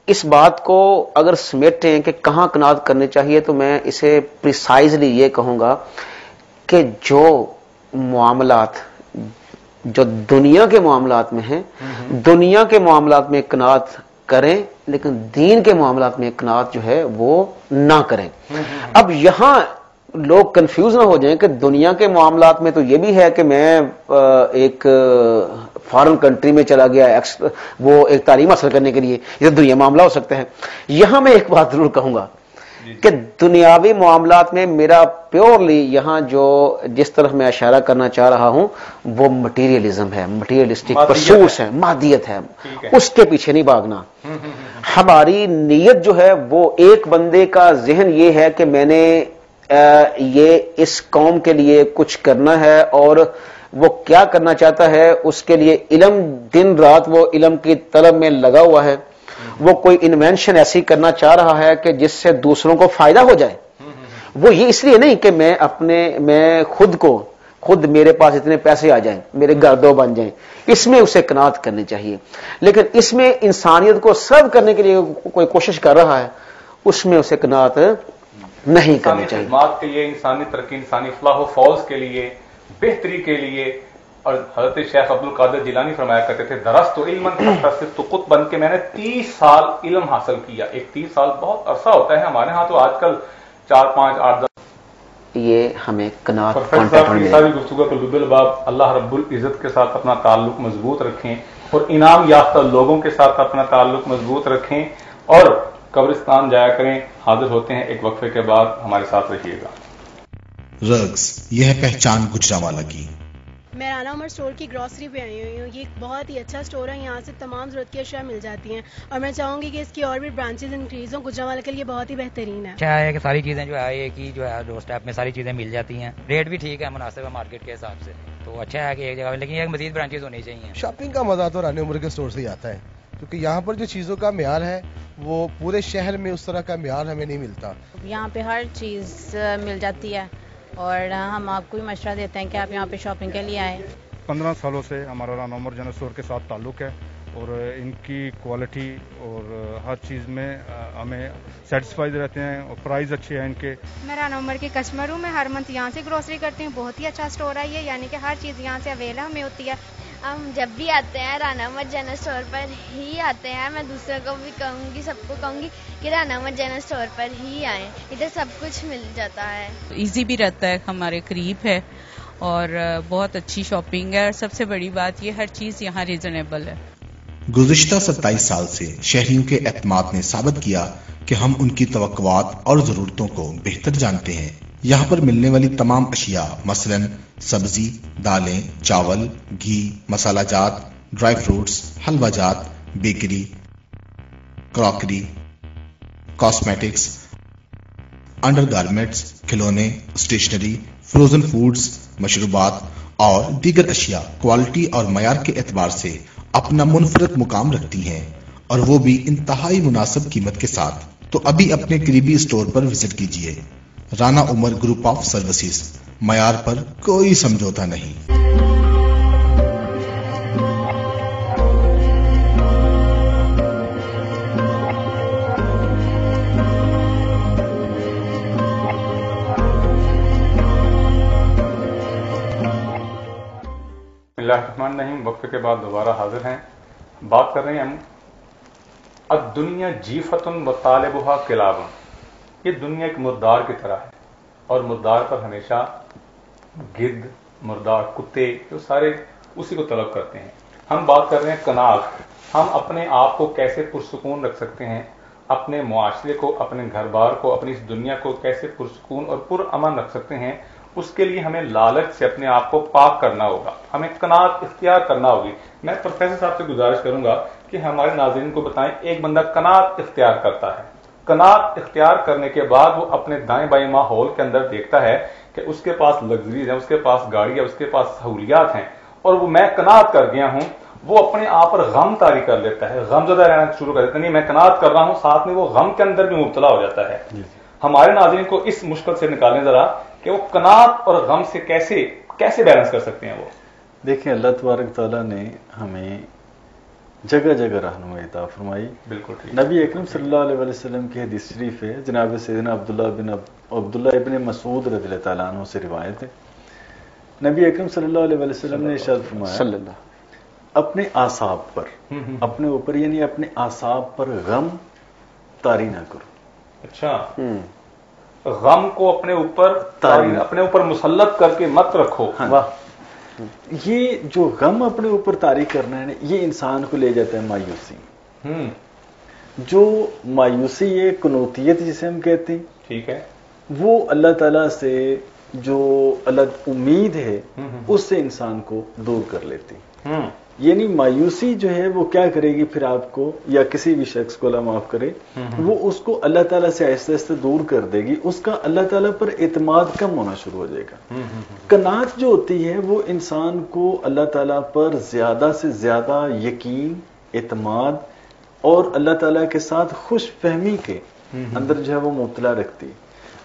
اس بات کو اگر سمیٹیں کہ کہاں قناعت کرنی چاہیے, تو میں اسے پریسائزلی یہ کہوں گا کہ جو معاملات جو دنیا کے معاملات میں ہیں, دنیا کے معاملات میں قناعت کریں, لیکن دین کے معاملات میں قناعت جو ہے وہ نہ کریں. اب یہاں لوگ کنفیوز نہ ہو جائیں کہ دنیا کے معاملات میں تو یہ بھی ہے کہ میں ایک فارن کنٹری میں چلا گیا وہ ایک تعلیم حاصل کرنے کے لیے, یہ دنیا معاملہ ہو سکتا ہے. یہاں میں ایک بات ضرور کہوں گا کہ دنیاوی معاملات میں میرا پیورلی یہاں جو جس طرف میں اشارہ کرنا چاہ رہا ہوں وہ مٹیریلزم ہے، مٹیریلسٹک پرسوٹس ہے، مادیت ہے، اس کے پیچھے نہیں بھاگنا. ہماری نیت جو ہے وہ ایک بندے کا ذہن یہ ہے کہ میں نے یہ اس قوم کے لیے کچھ کرنا ہے، اور وہ کیا کرنا چاہتا ہے اس کے لیے علم دن رات وہ علم کی طلب میں لگا ہوا ہے. وہ کوئی انوینشن ایسی کرنا چاہ رہا ہے کہ جس سے دوسروں کو فائدہ ہو جائے. وہ یہ اس لیے نہیں کہ میں خود میرے پاس اتنے پیسے آ جائیں، میرے گھر دو بن جائیں. اس میں اسے قناعت کرنی چاہیے. لیکن اس میں انسانیت کو سرو کرنے کے لیے کوئی کوشش کر رہا ہے، اس میں اسے قناعت نہیں کرنی چاہیے. خدمات کے لیے، انسانی ترقی، انسانی فلاح و فوز کے لیے، بہتری کے لیے. اور حضرت شیخ عبد القادر جیلانی فرمایا کرتے تھے درست علم تو قط بن کے میں نے 30 سال علم حاصل کیا. ایک 30 سال بہت عرصہ ہوتا ہے. ہمارے ہاں تو آج کل 4 5 8 10 یہ ہمیں قناعت ساری گفتگو کا لب الباب. اللہ رب العزت کے ساتھ اپنا تعلق مضبوط رکھیں اور انعام یافتہ لوگوں کے ساتھ اپنا تعلق مضبوط رکھیں اور قبرستان جایا کریں. حاضر ہوتے ہیں ایک وقفے کے بعد، ہمارے ساتھ رہیے گا. رگز یہ ہے پہچان گجرانوالہ کی. میں رانا عمر اسٹور کی گروسری پہ آئی ہوئی ہوں. یہ ایک بہت ہی اچھا اسٹور ہے، یہاں سے تمام ضرورت کی اشیاء مل جاتی ہیں اور میں چاہوں گی کہ اس کی اور بھی برانچز انکریز ہوں. گجرانوالہ کے لیے بہت ہی بہترین ہے. اچھا ہے کہ ساری چیزیں جو ہے ایک ہی جو ہے ڈور اسٹیپ میں ساری چیزیں مل جاتی ہیں. ریٹ بھی ٹھیک ہے، مناسب ہے مارکیٹ کے حساب سے. تو اچھا ہے کہ ایک جگہ، لیکن ایک مزید برانچز ہونی چاہیے. شاپنگ کا مزہ تو رانا عمر کے اسٹور سے ہی آتا ہے، کیونکہ یہاں پر جو چیزوں کا معیار ہے وہ پورے شہر میں اس طرح کا معیار ہمیں نہیں ملتا. یہاں پہ ہر چیز مل جاتی ہے اور ہم آپ کو بھی مشورہ دیتے ہیں کہ آپ یہاں پہ شاپنگ کے لیے آئیں. 15 سالوں سے ہمارا رانا عمر جنرل اسٹور کے ساتھ تعلق ہے اور ان کی کوالٹی اور ہر چیز میں ہمیں سیٹسفائڈ رہتے ہیں اور پرائز اچھے ہیں ان کے. میں رانا عمر کی کسٹمر ہوں. میں ہر منتھ یہاں سے گروسری کرتی ہوں. بہت ہی اچھا اسٹور ہے یہ، یعنی کہ ہر چیز یہاں سے اویلیبل ہمیں ہوتی ہے. ہم جب بھی آتے ہیں رانا عمر جنرل اسٹور پر ہی آتے ہیں. میں دوسروں کو بھی کہوں گی، سب کو کہوں گی کہ رانا عمر جنرل اسٹور پر ہی آئیں. ادھر سب کچھ مل جاتا ہے. ایزی بھی رہتا ہے، ہمارے قریب ہے اور بہت اچھی شاپنگ ہے. اور سب سے بڑی بات یہ ہر چیز یہاں ریزنیبل ہے. گزشتہ 27 سال سے شہریوں کے اعتماد نے ثابت کیا کہ ہم ان کی توقعات اور ضرورتوں کو بہتر جانتے ہیں. یہاں پر ملنے والی تمام اشیاء مثلا سبزی، دالیں، چاول، گھی، مسالہ جات، ڈرائی فروٹس، حلوہ جات، bakery, crockery, cosmetics, under garments, کھلونے، اسٹیشنری، فروزن فوڈز، مشروبات اور دیگر اشیاء کوالٹی اور معیار کے اعتبار سے اپنا منفرد مقام رکھتی ہیں، اور وہ بھی انتہائی مناسب قیمت کے ساتھ. تو ابھی اپنے قریبی اسٹور پر وزٹ کیجیے. رانا عمر گروپ آف سروسز، معیار پر کوئی سمجھوتا نہیں. بسم اللہ الرحمن الرحیم. وقفے کے بعد دوبارہ حاضر ہیں. بات کر رہے ہیں ہم الدنیا جیفت و طالبها کلاب. یہ دنیا ایک مردار کی طرح ہے اور مردار پر ہمیشہ گرد، مردار، کتے، جو سارے اسی کو طلب کرتے ہیں. ہم بات کر رہے ہیں قناعت. ہم اپنے آپ کو کیسے پرسکون رکھ سکتے ہیں، اپنے معاشرے کو، اپنے گھر بار کو، اپنی اس دنیا کو کیسے پرسکون اور پرامن رکھ سکتے ہیں. اس کے لیے ہمیں لالچ سے اپنے آپ کو پاک کرنا ہوگا. ہمیں قناعت اختیار کرنا ہوگی. میں پروفیسر صاحب سے گزارش کروں گا کہ ہمارے ناظرین کو بتائیں، ایک بندہ قناعت اختیار کرتا ہے. قناعت اختیار کرنے کے بعد وہ اپنے دائیں بائیں ماحول کے اندر دیکھتا ہے کہ اس کے پاس لگژریز ہیں، اس کے پاس گاڑی ہے، اس کے پاس سہولیات ہیں، اور وہ میں قناعت کر گیا ہوں. وہ اپنے آپ پر غم طاری کر لیتا ہے، غم زدہ رہنا شروع کر دیتا ہے. نہیں، میں قناعت کر رہا ہوں، ساتھ میں وہ غم کے اندر بھی مبتلا ہو جاتا ہے. ہمارے ناظرین کو اس مشکل سے نکالیں ذرا کہ وہ قناعت اور غم سے کیسے بیلنس کر سکتے ہیں. وہ دیکھیں، اللہ تبارک تعالیٰ نے ہمیں جگہ جگہ رہنمائی عطا فرمائی. بالکل ٹھیک. نبی اکرم صلی اللہ علیہ وسلم کی حدیث شریف ہے، جناب سیدنا عبداللہ ابن مسعود رضی اللہ تعالیٰ عنہ سے روایت ہے. نبی اکرم صلی اللہ علیہ وسلم نے ارشاد فرمایا، اپنے اعصاب پر، اپنے اوپر یعنی اپنے اعصاب پر غم طاری نہ کرو. اچھا، غم کو اپنے اوپر مسلط کر کے مت رکھو. یہ جو غم اپنے اوپر طاری کرنا ہے، یہ انسان کو لے جاتا ہے مایوسی. جو مایوسی ہے، قنوطیت جسے ہم کہتے ہیں، ٹھیک ہے، وہ اللہ تعالیٰ سے جو اللہ امید ہے اس سے انسان کو دور کر لیتی. یعنی مایوسی جو ہے وہ کیا کرے گی پھر آپ کو، یا کسی بھی شخص کو اللہ معاف کرے، وہ اس کو اللہ تعالیٰ سے آہستہ آہستہ دور کر دے گی. اس کا اللہ تعالیٰ پر اعتماد کم ہونا شروع ہو جائے گا. قناعت جو ہوتی ہے وہ انسان کو اللہ تعالیٰ پر زیادہ سے زیادہ یقین، اعتماد اور اللہ تعالیٰ کے ساتھ خوش فہمی کے اندر جو ہے وہ مبتلا رکھتی.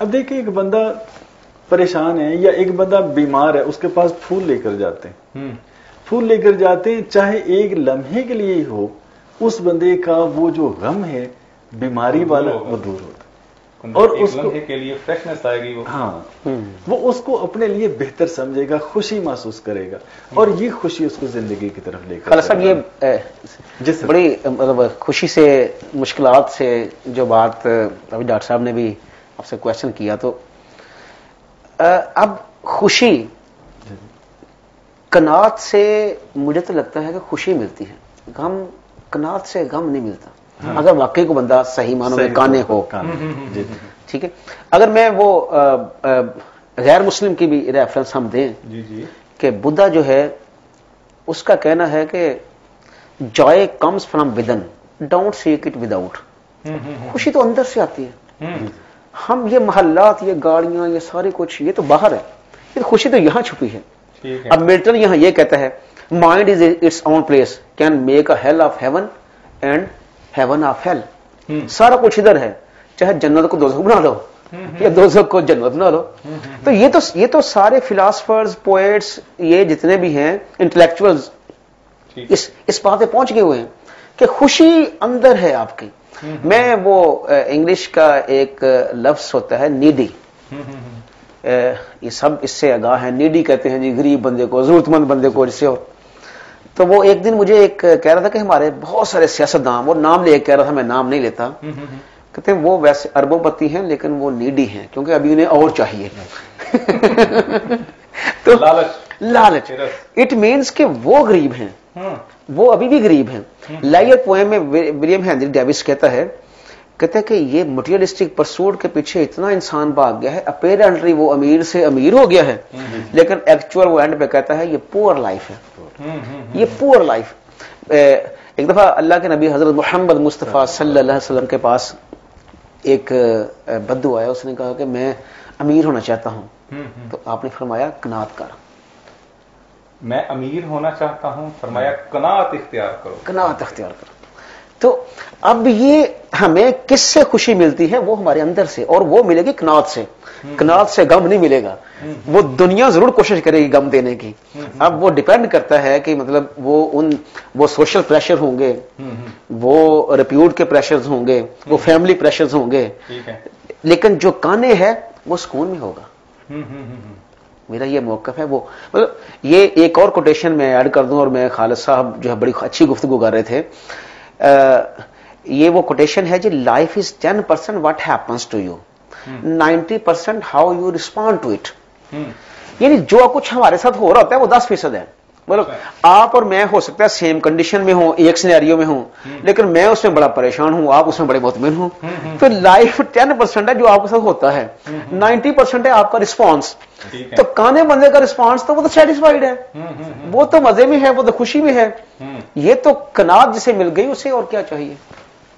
اب دیکھیں ایک بندہ پریشان ہے یا ایک بندہ بیمار ہے، اس کے پاس پھول لے کر جاتے ہیں، پھول لے کر جاتے ہیں، چاہے ایک لمحے کے لیے ہی ہو، اس بندے کا وہ جو غم ہے بیماری والا وہ دور ہوتا ہے، اور اس لمحے کے لیے فریشنس آئے گی. ہاں، وہ اس کو اپنے لیے بہتر سمجھے گا، خوشی محسوس کرے گا، اور یہ خوشی اس کو زندگی کی طرف لے کر. صاحب یہ بڑی مطلب خوشی سے، مشکلات سے جو بات ابھی ڈاکٹر صاحب نے بھی آپ سے کوشچن کیا، تو اب خوشی قناعت سے مجھے تو لگتا ہے کہ خوشی ملتی ہے، غم قناعت سے غم نہیں ملتا، اگر واقعی کو بندہ صحیح معنوں میں کانے ہو. ٹھیک ہے، اگر میں وہ غیر مسلم کی بھی ریفرنس ہم دیں کہ بدھا جو ہے اس کا کہنا ہے کہ joy comes from within, don't seek it without. خوشی تو اندر سے آتی ہے. ہم یہ محلات، یہ گاڑیاں، یہ ساری کچھ یہ تو باہر ہے، یہ خوشی تو یہاں چھپی ہے. اب ملٹن یہاں یہ کہتا ہے mind is its own place can make a hell of heaven and heaven of hell. سارا کچھ ادھر ہے، چاہے جنت کو دوزخ بنا لو یا دوزخ کو جنت بنا لو. تو یہ تو سارے فلاسفرز، پوئٹس، یہ جتنے بھی ہیں انٹلیکچوئلز اس بات پہ پہنچ گئے ہوئے ہیں کہ خوشی اندر ہے آپ کی. میں وہ انگلش کا ایک لفظ ہوتا ہے نیڈی، یہ سب اس سے آگاہ ہیں. نیڈی کہتے ہیں جی غریب بندے کو، ضرورت مند بندے کو جسے ہو. تو وہ ایک دن مجھے ایک کہہ رہا تھا کہ ہمارے بہت سارے سیاستدان، وہ نام لے کہہ رہا تھا، میں نام نہیں لیتا، کہتے ہیں وہ ویسے اربوں پتی ہیں لیکن وہ نیڈی ہیں کیونکہ ابھی انہیں اور چاہیے. تو لالچ اٹ مینس کہ وہ غریب ہیں، وہ ابھی بھی غریب ہیں. لائر پوئم میں ولیم ہینری ڈیوس کہتا ہے کہ یہ مٹیریلسٹک پرسوٹ کے پیچھے اتنا انسان بھاگ گیا ہے، اپیرنٹلی وہ امیر سے امیر ہو گیا ہے، لیکن ایکچوئل وہ اینڈ پہ کہتا ہے یہ پور لائف ہے، یہ پور لائف. ایک دفعہ اللہ کے نبی حضرت محمد مصطفیٰ صلی اللہ علیہ وسلم کے پاس ایک بدو آیا، اس نے کہا کہ میں امیر ہونا چاہتا ہوں. تو آپ نے فرمایا قناعت کر. میں امیر ہونا چاہتا ہوں، فرمایا قناعت اختیار کرو. قناعت اختیار کرو. تو اب یہ ہمیں کس سے خوشی ملتی ہے؟ وہ ہمارے اندر سے، اور وہ ملے گی قناعت سے. قناعت سے غم نہیں ملے گا. وہ دنیا ضرور کوشش کرے گی غم دینے کی. اب وہ ڈیپینڈ کرتا ہے کہ مطلب وہ سوشل پریشر ہوں گے، وہ ریپیوٹ کے پریشرز ہوں گے، وہ فیملی پریشرز ہوں گے، لیکن جو کانے ہے وہ سکون میں ہوگا. میرا یہ موقف ہے. وہ مطلب یہ ایک اور کوٹیشن میں ایڈ کر دوں، اور میں خالد صاحب جو ہے بڑی اچھی گفتگو کر رہے تھے. یہ وہ کوٹیشن ہے جی، life is 10% what happens to you, 90% how you respond to it. یعنی جو کچھ ہمارے ساتھ ہو رہا ہوتا ہے وہ 10% ہے. مطلب آپ اور میں ہو سکتا ہے سیم کنڈیشن میں ہوں، ایک سینیریو میں ہوں، لیکن میں اس میں بڑا پریشان ہوں، آپ اس میں بڑے مطمئن ہوں. تو لائف 10% ہے جو آپ کے ساتھ ہوتا ہے، 90% ہے آپ کا رسپانس. تو کانے بندے کا رسپانس تو وہ تو سیٹسفائیڈ ہے، وہ تو مزے میں ہے، وہ تو خوشی میں ہے. یہ تو قناعت جسے مل گئی اسے اور کیا چاہیے.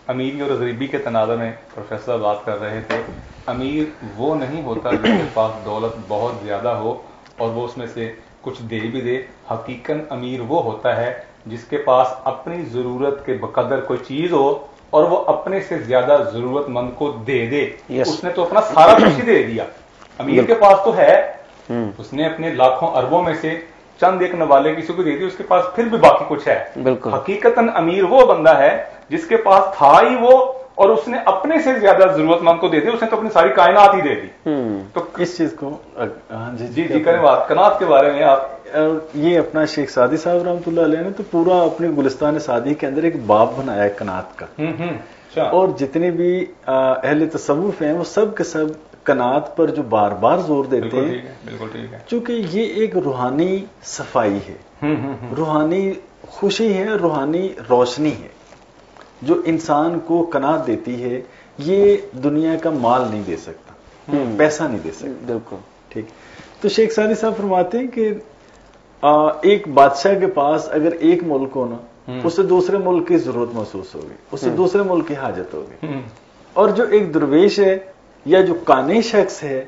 امیری اور غریبی کے تناظر میں پروفیسر بات کر رہے تھے. امیر وہ نہیں ہوتا جس کے پاس دولت بہت زیادہ ہو اور وہ اس میں سے کچھ دے بھی دے. حقیقاً امیر وہ ہوتا ہے جس کے پاس اپنی ضرورت کے بقدر کوئی چیز ہو اور وہ اپنے سے زیادہ ضرورت مند کو دے دے. اس نے تو اپنا سارا کچھ ہی دے دیا. امیر کے پاس تو ہے، اس نے اپنے لاکھوں اربوں میں سے چند ایک نوالے کسی کو دے دی، اس کے پاس پھر بھی باقی کچھ ہے. حقیقتاً امیر وہ بندہ ہے جس کے پاس تھا ہی وہ اور اس نے اپنے سے زیادہ ضرورت مند کو دے دی، اس نے تو اپنی ساری کائنات ہی دے دی. تو اس چیز کو جی کریں بات قناعت کے بارے میں. آپ یہ اپنا شیخ سعدی صاحب رحمۃ اللہ علیہ نے تو پورا اپنے گلستان سعدی کے اندر ایک باب بنایا ہے قناعت کا، اور جتنے بھی اہل تصوف ہیں وہ سب کے سب قناعت پر جو بار بار زور دیتے ہیں. بالکل ٹھیک ہے، چونکہ یہ ایک روحانی صفائی ہے، روحانی خوشی ہے، روحانی روشنی ہے. جو انسان کو قناعت دیتی ہے یہ دنیا کا مال نہیں دے سکتا، پیسہ نہیں دے سکتا. بالکل ٹھیک. تو شیخ سعدی صاحب فرماتے ہیں کہ ایک بادشاہ کے پاس اگر ایک ملک ہو نا، اسے دوسرے ملک کی ضرورت محسوس ہوگی، اسے دوسرے ملک کی حاجت ہوگی. اور جو ایک درویش ہے یا جو قانع شخص ہے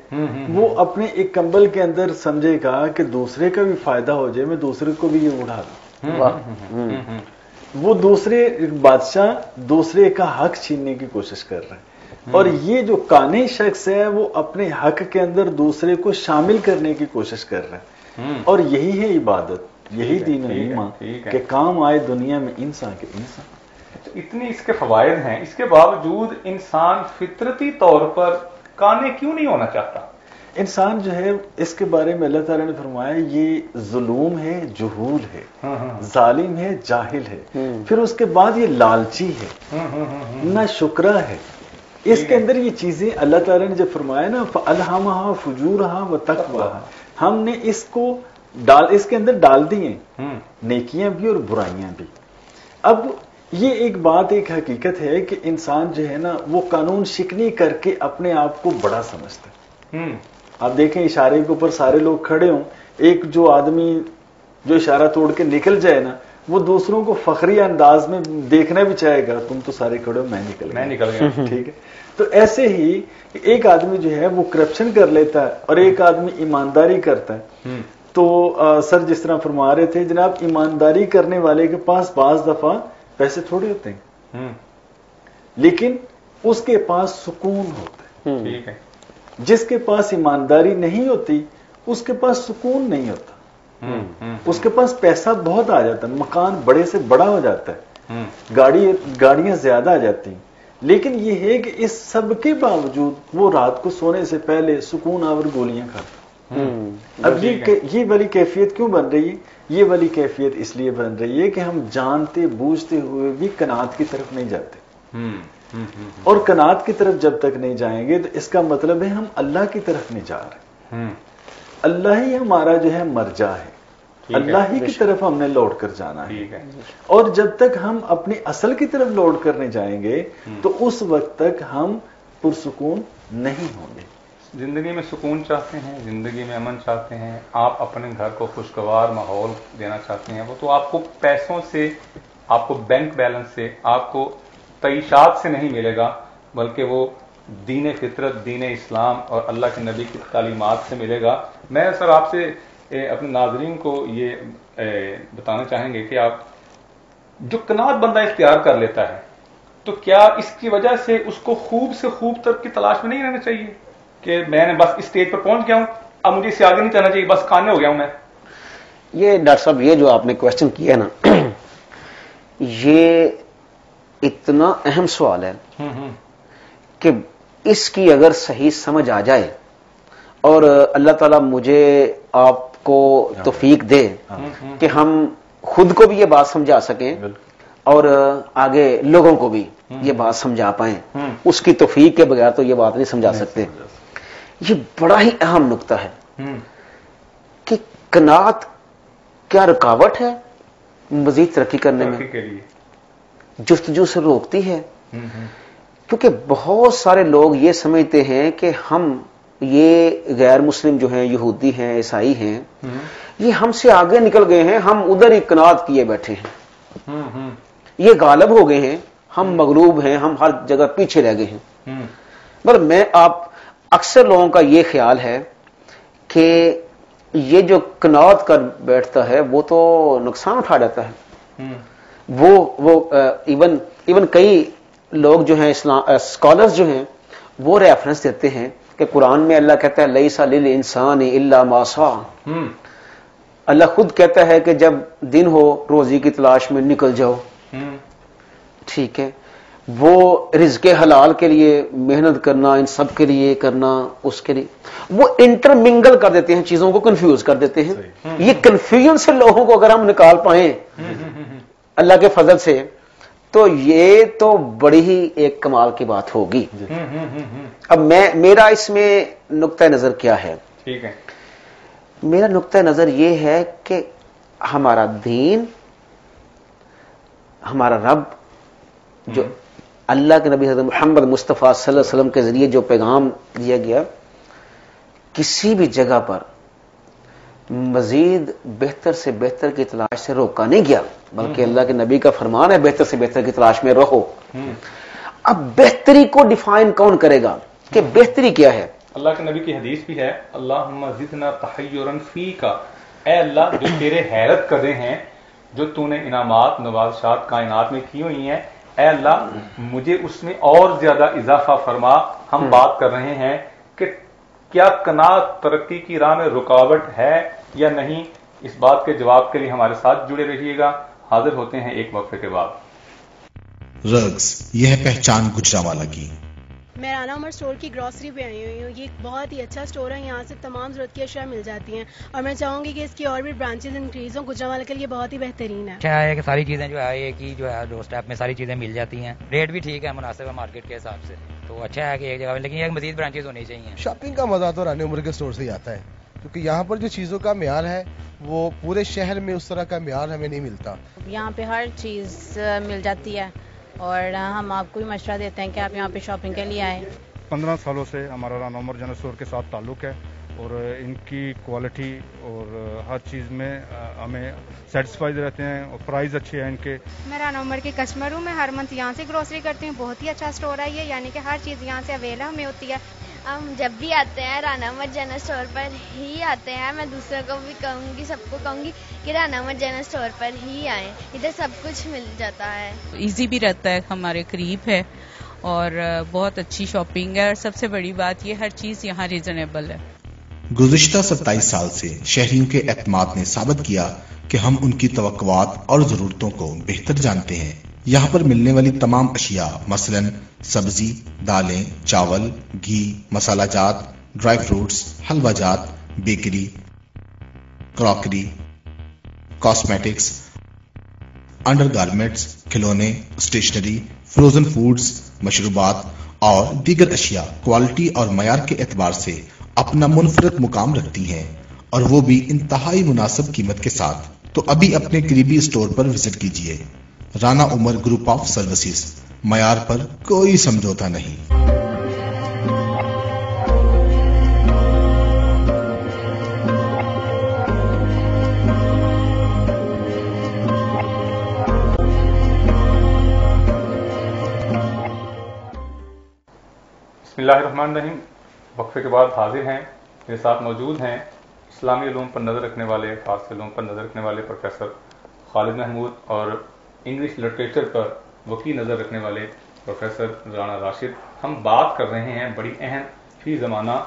وہ اپنے ایک کمبل کے اندر سمجھے گا کہ دوسرے کا بھی فائدہ ہو جائے، میں دوسرے کو بھی یہ اڑا دوں. وہ دوسرے بادشاہ دوسرے کا حق چھیننے کی کوشش کر رہے ہیں، اور یہ جو قانع شخص ہے وہ اپنے حق کے اندر دوسرے کو شامل کرنے کی کوشش کر رہے ہیں. اور یہی ہے عبادت، یہی دین و ایمان کہ کام آئے دنیا میں انسان کے انسان. اتنی اس کے فوائد ہیں، اس کے باوجود انسان فطرتی طور پر قانع کیوں نہیں ہونا چاہتا؟ انسان جو ہے اس کے بارے میں اللہ تعالیٰ نے فرمایا یہ ظلم ہے، جہول ہے، ظالم ہے، جاہل ہے. پھر اس کے بعد یہ لالچی ہے، نہ شکرا ہے. اس کے اندر یہ چیزیں اللہ تعالیٰ نے جب فرمایا نا فَأَلْهَمَهَا فُجُورَهَا وَتَقْوَاهَا، ہم نے اس کو اس کے اندر ڈال دی ہیں نیکیاں بھی اور برائیاں بھی. اب یہ ایک بات، ایک حقیقت ہے کہ انسان جو ہے نا وہ قانون شکنی کر کے اپنے آپ کو بڑا سمجھتا ہے. آپ دیکھیں اشارے کے اوپر سارے لوگ کھڑے ہوں، ایک جو آدمی جو اشارہ توڑ کے نکل جائے نا وہ دوسروں کو فخری انداز میں دیکھنا بھی چاہے گا، تم تو سارے کھڑے ہو، میں نکل گیا. ٹھیک ہے. تو ایسے ہی ایک آدمی جو ہے وہ کرپشن کر لیتا ہے اور ایک آدمی ایمانداری کرتا ہے. تو سر جس طرح فرما رہے تھے جناب، ایمانداری کرنے والے کے پاس بعض دفعہ پیسے تھوڑے ہوتے ہیں لیکن اس کے پاس سکون ہوتا ہے. ٹھیک ہے. جس کے پاس ایمانداری نہیں ہوتی اس کے پاس سکون نہیں ہوتا. اس کے پاس پیسہ بہت آ جاتا ہے، مکان بڑے سے بڑا ہو جاتا ہے، گاڑیاں زیادہ آ جاتی ہیں، لیکن یہ ہے کہ اس سب کے باوجود وہ رات کو سونے سے پہلے سکون آور گولیاں کھاتا. اب یہ والی کیفیت کیوں بن رہی ہے؟ یہ والی کیفیت اس لیے بن رہی ہے کہ ہم جانتے بوجھتے ہوئے بھی قناعت کی طرف نہیں جاتے. اور قناعت کی طرف جب تک نہیں جائیں گے تو اس کا مطلب ہے ہم اللہ کی طرف نہیں جا رہے. اللہ ہی ہمارا جو ہے مرجع ہے، اللہ ہی کی طرف ہم نے لوٹ کر جانا ہے. اور جب تک ہم اپنی اصل کی طرف لوٹ کر نہیں جائیں گے تو اس وقت تک ہم پرسکون نہیں ہوں گے. زندگی میں سکون چاہتے ہیں، زندگی میں امن چاہتے ہیں، آپ اپنے گھر کو خوشگوار ماحول دینا چاہتے ہیں، وہ تو آپ کو پیسوں سے، آپ کو بینک بیلنس سے، آپ کو تعیشات سے نہیں ملے گا، بلکہ وہ دین فطرت، دین اسلام اور اللہ کے نبی کی تعلیمات سے ملے گا. میں سر آپ سے اپنے ناظرین کو یہ بتانا چاہیں گے کہ آپ جو قناعت بندہ اختیار کر لیتا ہے تو کیا اس کی وجہ سے اس کو خوب سے خوب تر کی تلاش میں نہیں رہنا چاہیے کہ میں نے بس اس اسٹیج پر پہنچ گیا ہوں، اب مجھے اس سے آگے نہیں چلنا چاہیے، بس قانع ہو گیا ہوں میں؟ یہ ڈاکٹر صاحب یہ جو آپ نے کوشچن کیا نا یہ اتنا اہم سوال ہے کہ اس کی اگر صحیح سمجھ آ جائے اور اللہ تعالیٰ مجھے آپ کو توفیق دے کہ ہم خود کو بھی یہ بات سمجھا سکیں اور آگے لوگوں کو بھی یہ بات سمجھا پائیں، اس کی توفیق کے بغیر تو یہ بات نہیں سمجھا سکتے. یہ بڑا ہی اہم نقطہ ہے کہ قناعت کیا رکاوٹ ہے مزید ترقی کرنے میں، جستجو سے روکتی ہے. کیونکہ بہت سارے لوگ یہ سمجھتے ہیں کہ ہم یہ غیر مسلم جو ہیں، یہودی ہیں، عیسائی ہیں، یہ ہم سے آگے نکل گئے ہیں، ہم ادھر ہی قناعت کیے بیٹھے ہیں، یہ غالب ہو گئے ہیں، ہم مغلوب ہیں، ہم ہر جگہ پیچھے رہ گئے ہیں. مگر میں آپ اکثر لوگوں کا یہ خیال ہے کہ یہ جو قناعت کر بیٹھتا ہے وہ تو نقصان اٹھا جاتا ہے. وہ ایون کئی لوگ جو ہیں اسکالرز جو ہیں وہ ریفرنس دیتے ہیں کہ قرآن میں اللہ کہتا ہے لیس للانسان الا ما سعى. اللہ خود کہتا ہے کہ جب دن ہو روزی کی تلاش میں نکل جاؤ. ٹھیک ہے، وہ رزق حلال کے لیے محنت کرنا، ان سب کے لیے کرنا، اس کے لیے وہ انٹرمنگل کر دیتے ہیں، چیزوں کو کنفیوز کر دیتے ہیں. یہ کنفیوژن سے لوگوں کو اگر ہم نکال پائیں اللہ کے فضل سے تو یہ تو بڑی ہی ایک کمال کی بات ہوگی. اب میرا اس میں نقطہ نظر کیا ہے؟ ٹھیک ہے، میرا نقطہ نظر یہ ہے کہ ہمارا دین، ہمارا رب جو اللہ کے نبی حضرت محمد مصطفیٰ صلی اللہ علیہ وسلم کے ذریعے جو پیغام دیا گیا، کسی بھی جگہ پر مزید بہتر سے بہتر کی تلاش سے روکا نہیں گیا، بلکہ اللہ کے نبی کا فرمان ہے بہتر سے بہتر کی تلاش میں رہو۔ اب بہتری کو ڈیفائن کون کرے گا کہ بہتری کیا ہے؟ اللہ کے نبی کی حدیث بھی ہے، اللہم زدنا تحیرا فیکا، اے اللہ جو تیرے حیرت کرے ہیں، جو تو نے انعامات نوازشات کائنات میں کی ہوئی ہیں، اے اللہ مجھے اس میں اور زیادہ اضافہ فرما۔ ہم بات کر رہے ہیں کہ کیا قناعت ترقی کی راہ میں رکاوٹ ہے یا نہیں؟ اس بات کے جواب کے لیے ہمارے ساتھ جڑے رہیے گا۔ حاضر ہوتے ہیں ایک وقفے کے بعد۔ رگز، یہ ہے پہچان گجرانوالہ کی۔ میں رانا عمر اسٹور کی گروسری پہ آئی ہوئی ہوں۔ یہ ایک بہت ہی اچھا اسٹور ہے، یہاں سے تمام ضرورت کی اشیاء مل جاتی ہیں، اور میں چاہوں گی کہ اس کی اور بھی برانچز انکریز ہوں۔ گجرانوالہ کے لیے بہت ہی بہترین ہے۔ اچھا ہے کہ ساری چیزیں جو ہے ایک ہی جو ہے ڈور اسٹیپ میں ساری چیزیں مل جاتی ہیں، ریٹ بھی ٹھیک ہے، مناسب ہے مارکیٹ کے حساب سے، تو اچھا ہے کہ ایک جگہ، لیکن ایک مزید برانچز ہونی چاہیے۔ شاپنگ کا مزہ تو رانا عمر کے اسٹور سے ہی آتا ہے، کیونکہ یہاں پر جو چیزوں کا معیار ہے وہ پورے شہر میں اس طرح کا معیار ہمیں نہیں ملتا۔ یہاں پہ ہر چیز مل جاتی ہے، اور ہم آپ کو بھی مشورہ دیتے ہیں کہ آپ یہاں پہ شاپنگ کے لیے آئیں۔ 15 سالوں سے ہمارا رانا عمر جنرل اسٹور کے ساتھ تعلق ہے، اور ان کی کوالٹی اور ہر چیز میں ہمیں سیٹسفائڈ رہتے ہیں، اور پرائز اچھے ہیں ان کے۔ میں رانا عمر کی کسٹمر ہوں، میں ہر منتھ یہاں سے گروسری کرتی ہوں۔ بہت ہی اچھا اسٹور ہے یہ، یعنی کہ ہر چیز یہاں سے اویلیبل ہمیں ہوتی ہے۔ ہم جب بھی آتے ہیں رانا عمر جنرل اسٹور پر ہی آتے ہیں۔ میں دوسروں کو بھی کہوں گی، سب کو کہوں گی کہ رانا عمر جنرل اسٹور پر ہی آئیں، ادھر سب کچھ مل جاتا ہے۔ ایزی بھی رہتا ہے، ہمارے قریب ہے، اور بہت اچھی شاپنگ ہے، اور سب سے بڑی بات یہ ہر چیز یہاں ریزنیبل ہے۔ گزشتہ 27 سال سے شہریوں کے اعتماد نے ثابت کیا کہ ہم ان کی توقعات اور ضرورتوں کو بہتر جانتے ہیں۔ یہاں پر ملنے والی تمام اشیاء مثلاً سبزی، دالیں، چاول، گھی، مسالہ جات، ڈرائی فروٹس، حلوہ جات، bakery, crockery, cosmetics, under garments, کھلونے، اسٹیشنری، فروزن فوڈز، مشروبات اور دیگر اشیاء کوالٹی اور معیار کے اعتبار سے اپنا منفرد مقام رکھتی ہیں، اور وہ بھی انتہائی مناسب قیمت کے ساتھ۔ تو ابھی اپنے قریبی اسٹور پر وزٹ کیجیے۔ رانا عمر گروپ آف سروسز، معیار پر کوئی سمجھوتا نہیں۔ بسم اللہ الرحمن الرحیم۔ وقفے کے بعد حاضر ہیں، میرے ساتھ موجود ہیں اسلامی علوم پر نظر رکھنے والے، فارسی علوم پر نظر رکھنے والے پروفیسر خالد محمود، اور انگلش لٹریچر پر وسیع نظر رکھنے والے پروفیسر رانا راشد۔ ہم بات کر رہے ہیں بڑی اہم فی زمانہ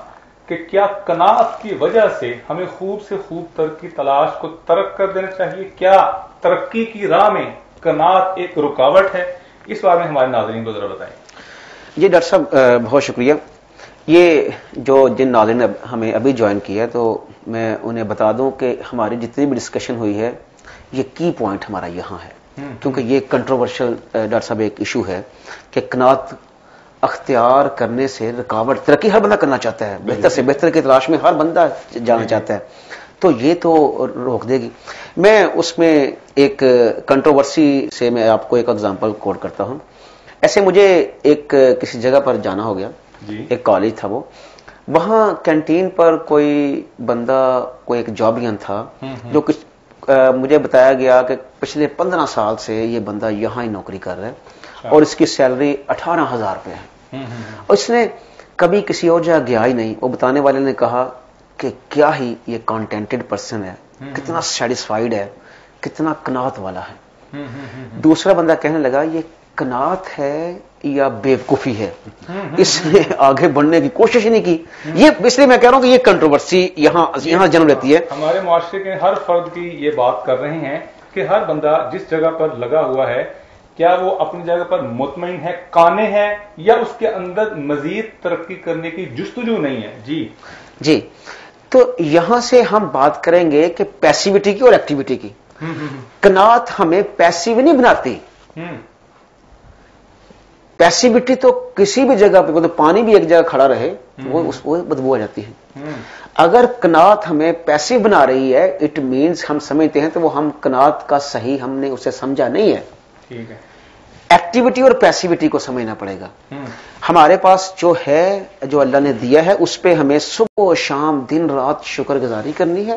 کہ کیا قناعت کی وجہ سے ہمیں خوب سے خوب ترقی تلاش کو ترک کر دینا چاہیے؟ کیا ترقی کی راہ میں قناعت ایک رکاوٹ ہے؟ اس بارے میں ہمارے ناظرین کو ذرا بتائیں۔ جی ڈاکٹر صاحب بہت شکریہ۔ یہ جو جن ناظرین نے ہمیں ابھی جوائن کیا ہے، تو میں انہیں بتا دوں کہ ہماری جتنی بھی ڈسکشن ہوئی ہے، یہ کی پوائنٹ ہمارا یہاں ہے، کیونکہ یہ کنٹروورشل ڈاکٹر صاحب ایک ایشو ہے کہ قناعت اختیار کرنے سے رکاوٹ، ترقی ہر بندہ کرنا چاہتا ہے، بہتر سے بہتر کی تلاش میں ہر بندہ جانا چاہتا ہے، تو یہ تو روک دے گی۔ میں اس میں ایک کنٹروورسی سے میں آپ کو ایک ایگزامپل کوٹ کرتا ہوں۔ ایسے مجھے ایک کسی جگہ پر جانا ہو گیا، ایک کالج تھا، وہ وہاں کینٹین پر کوئی بندہ، کوئی ایک جابین تھا، جو کچھ مجھے بتایا گیا کہ پچھلے 15 سال سے یہ بندہ یہاں ہی نوکری کر رہا ہے، اور اس کی سیلری 18,000 روپے ہے، اور اس نے کبھی کسی اور جگہ گیا ہی نہیں۔ وہ بتانے والے نے کہا کہ کیا ہی یہ کانٹینٹڈ پرسن ہے، کتنا سیٹسفائیڈ ہے، کتنا قناعت والا ہے۔ دوسرا بندہ کہنے لگا یہ قناعت ہے یا بیوقوفی ہے، اس نے آگے بڑھنے کی کوشش نہیں کی۔ یہ اس لیے میں کہہ رہا ہوں کہ یہ کنٹروورسی یہاں جنم لیتی ہے۔ ہمارے معاشرے کے ہر فرد کی یہ بات کر رہے ہیں کہ ہر بندہ جس جگہ پر لگا ہوا ہے، کیا وہ اپنی جگہ پر مطمئن ہے، قانع ہے، یا اس کے اندر مزید ترقی کرنے کی جستجو نہیں ہے؟ جی تو یہاں سے ہم بات کریں گے کہ پیسیوٹی کی اور ایکٹیویٹی کی۔ قناعت ہمیں پیسیو نہیں بناتی۔ پیسیوٹی تو کسی بھی جگہ پہ، تو پانی بھی ایک جگہ کھڑا رہے وہ بدبو آ جاتی ہے۔ اگر قناعت ہمیں پیسیو بنا رہی ہے، اٹ مینز ہم سمجھتے ہیں تو وہ ہم قناعت کا صحیح ہم نے اسے سمجھا نہیں ہے۔ ٹھیک ہے۔ ایکٹیویٹی اور پیسیوٹی کو سمجھنا پڑے گا. ہمارے پاس جو ہے، جو اللہ نے دیا ہے، اس پہ ہمیں صبح و شام دن رات شکر گزاری کرنی ہے،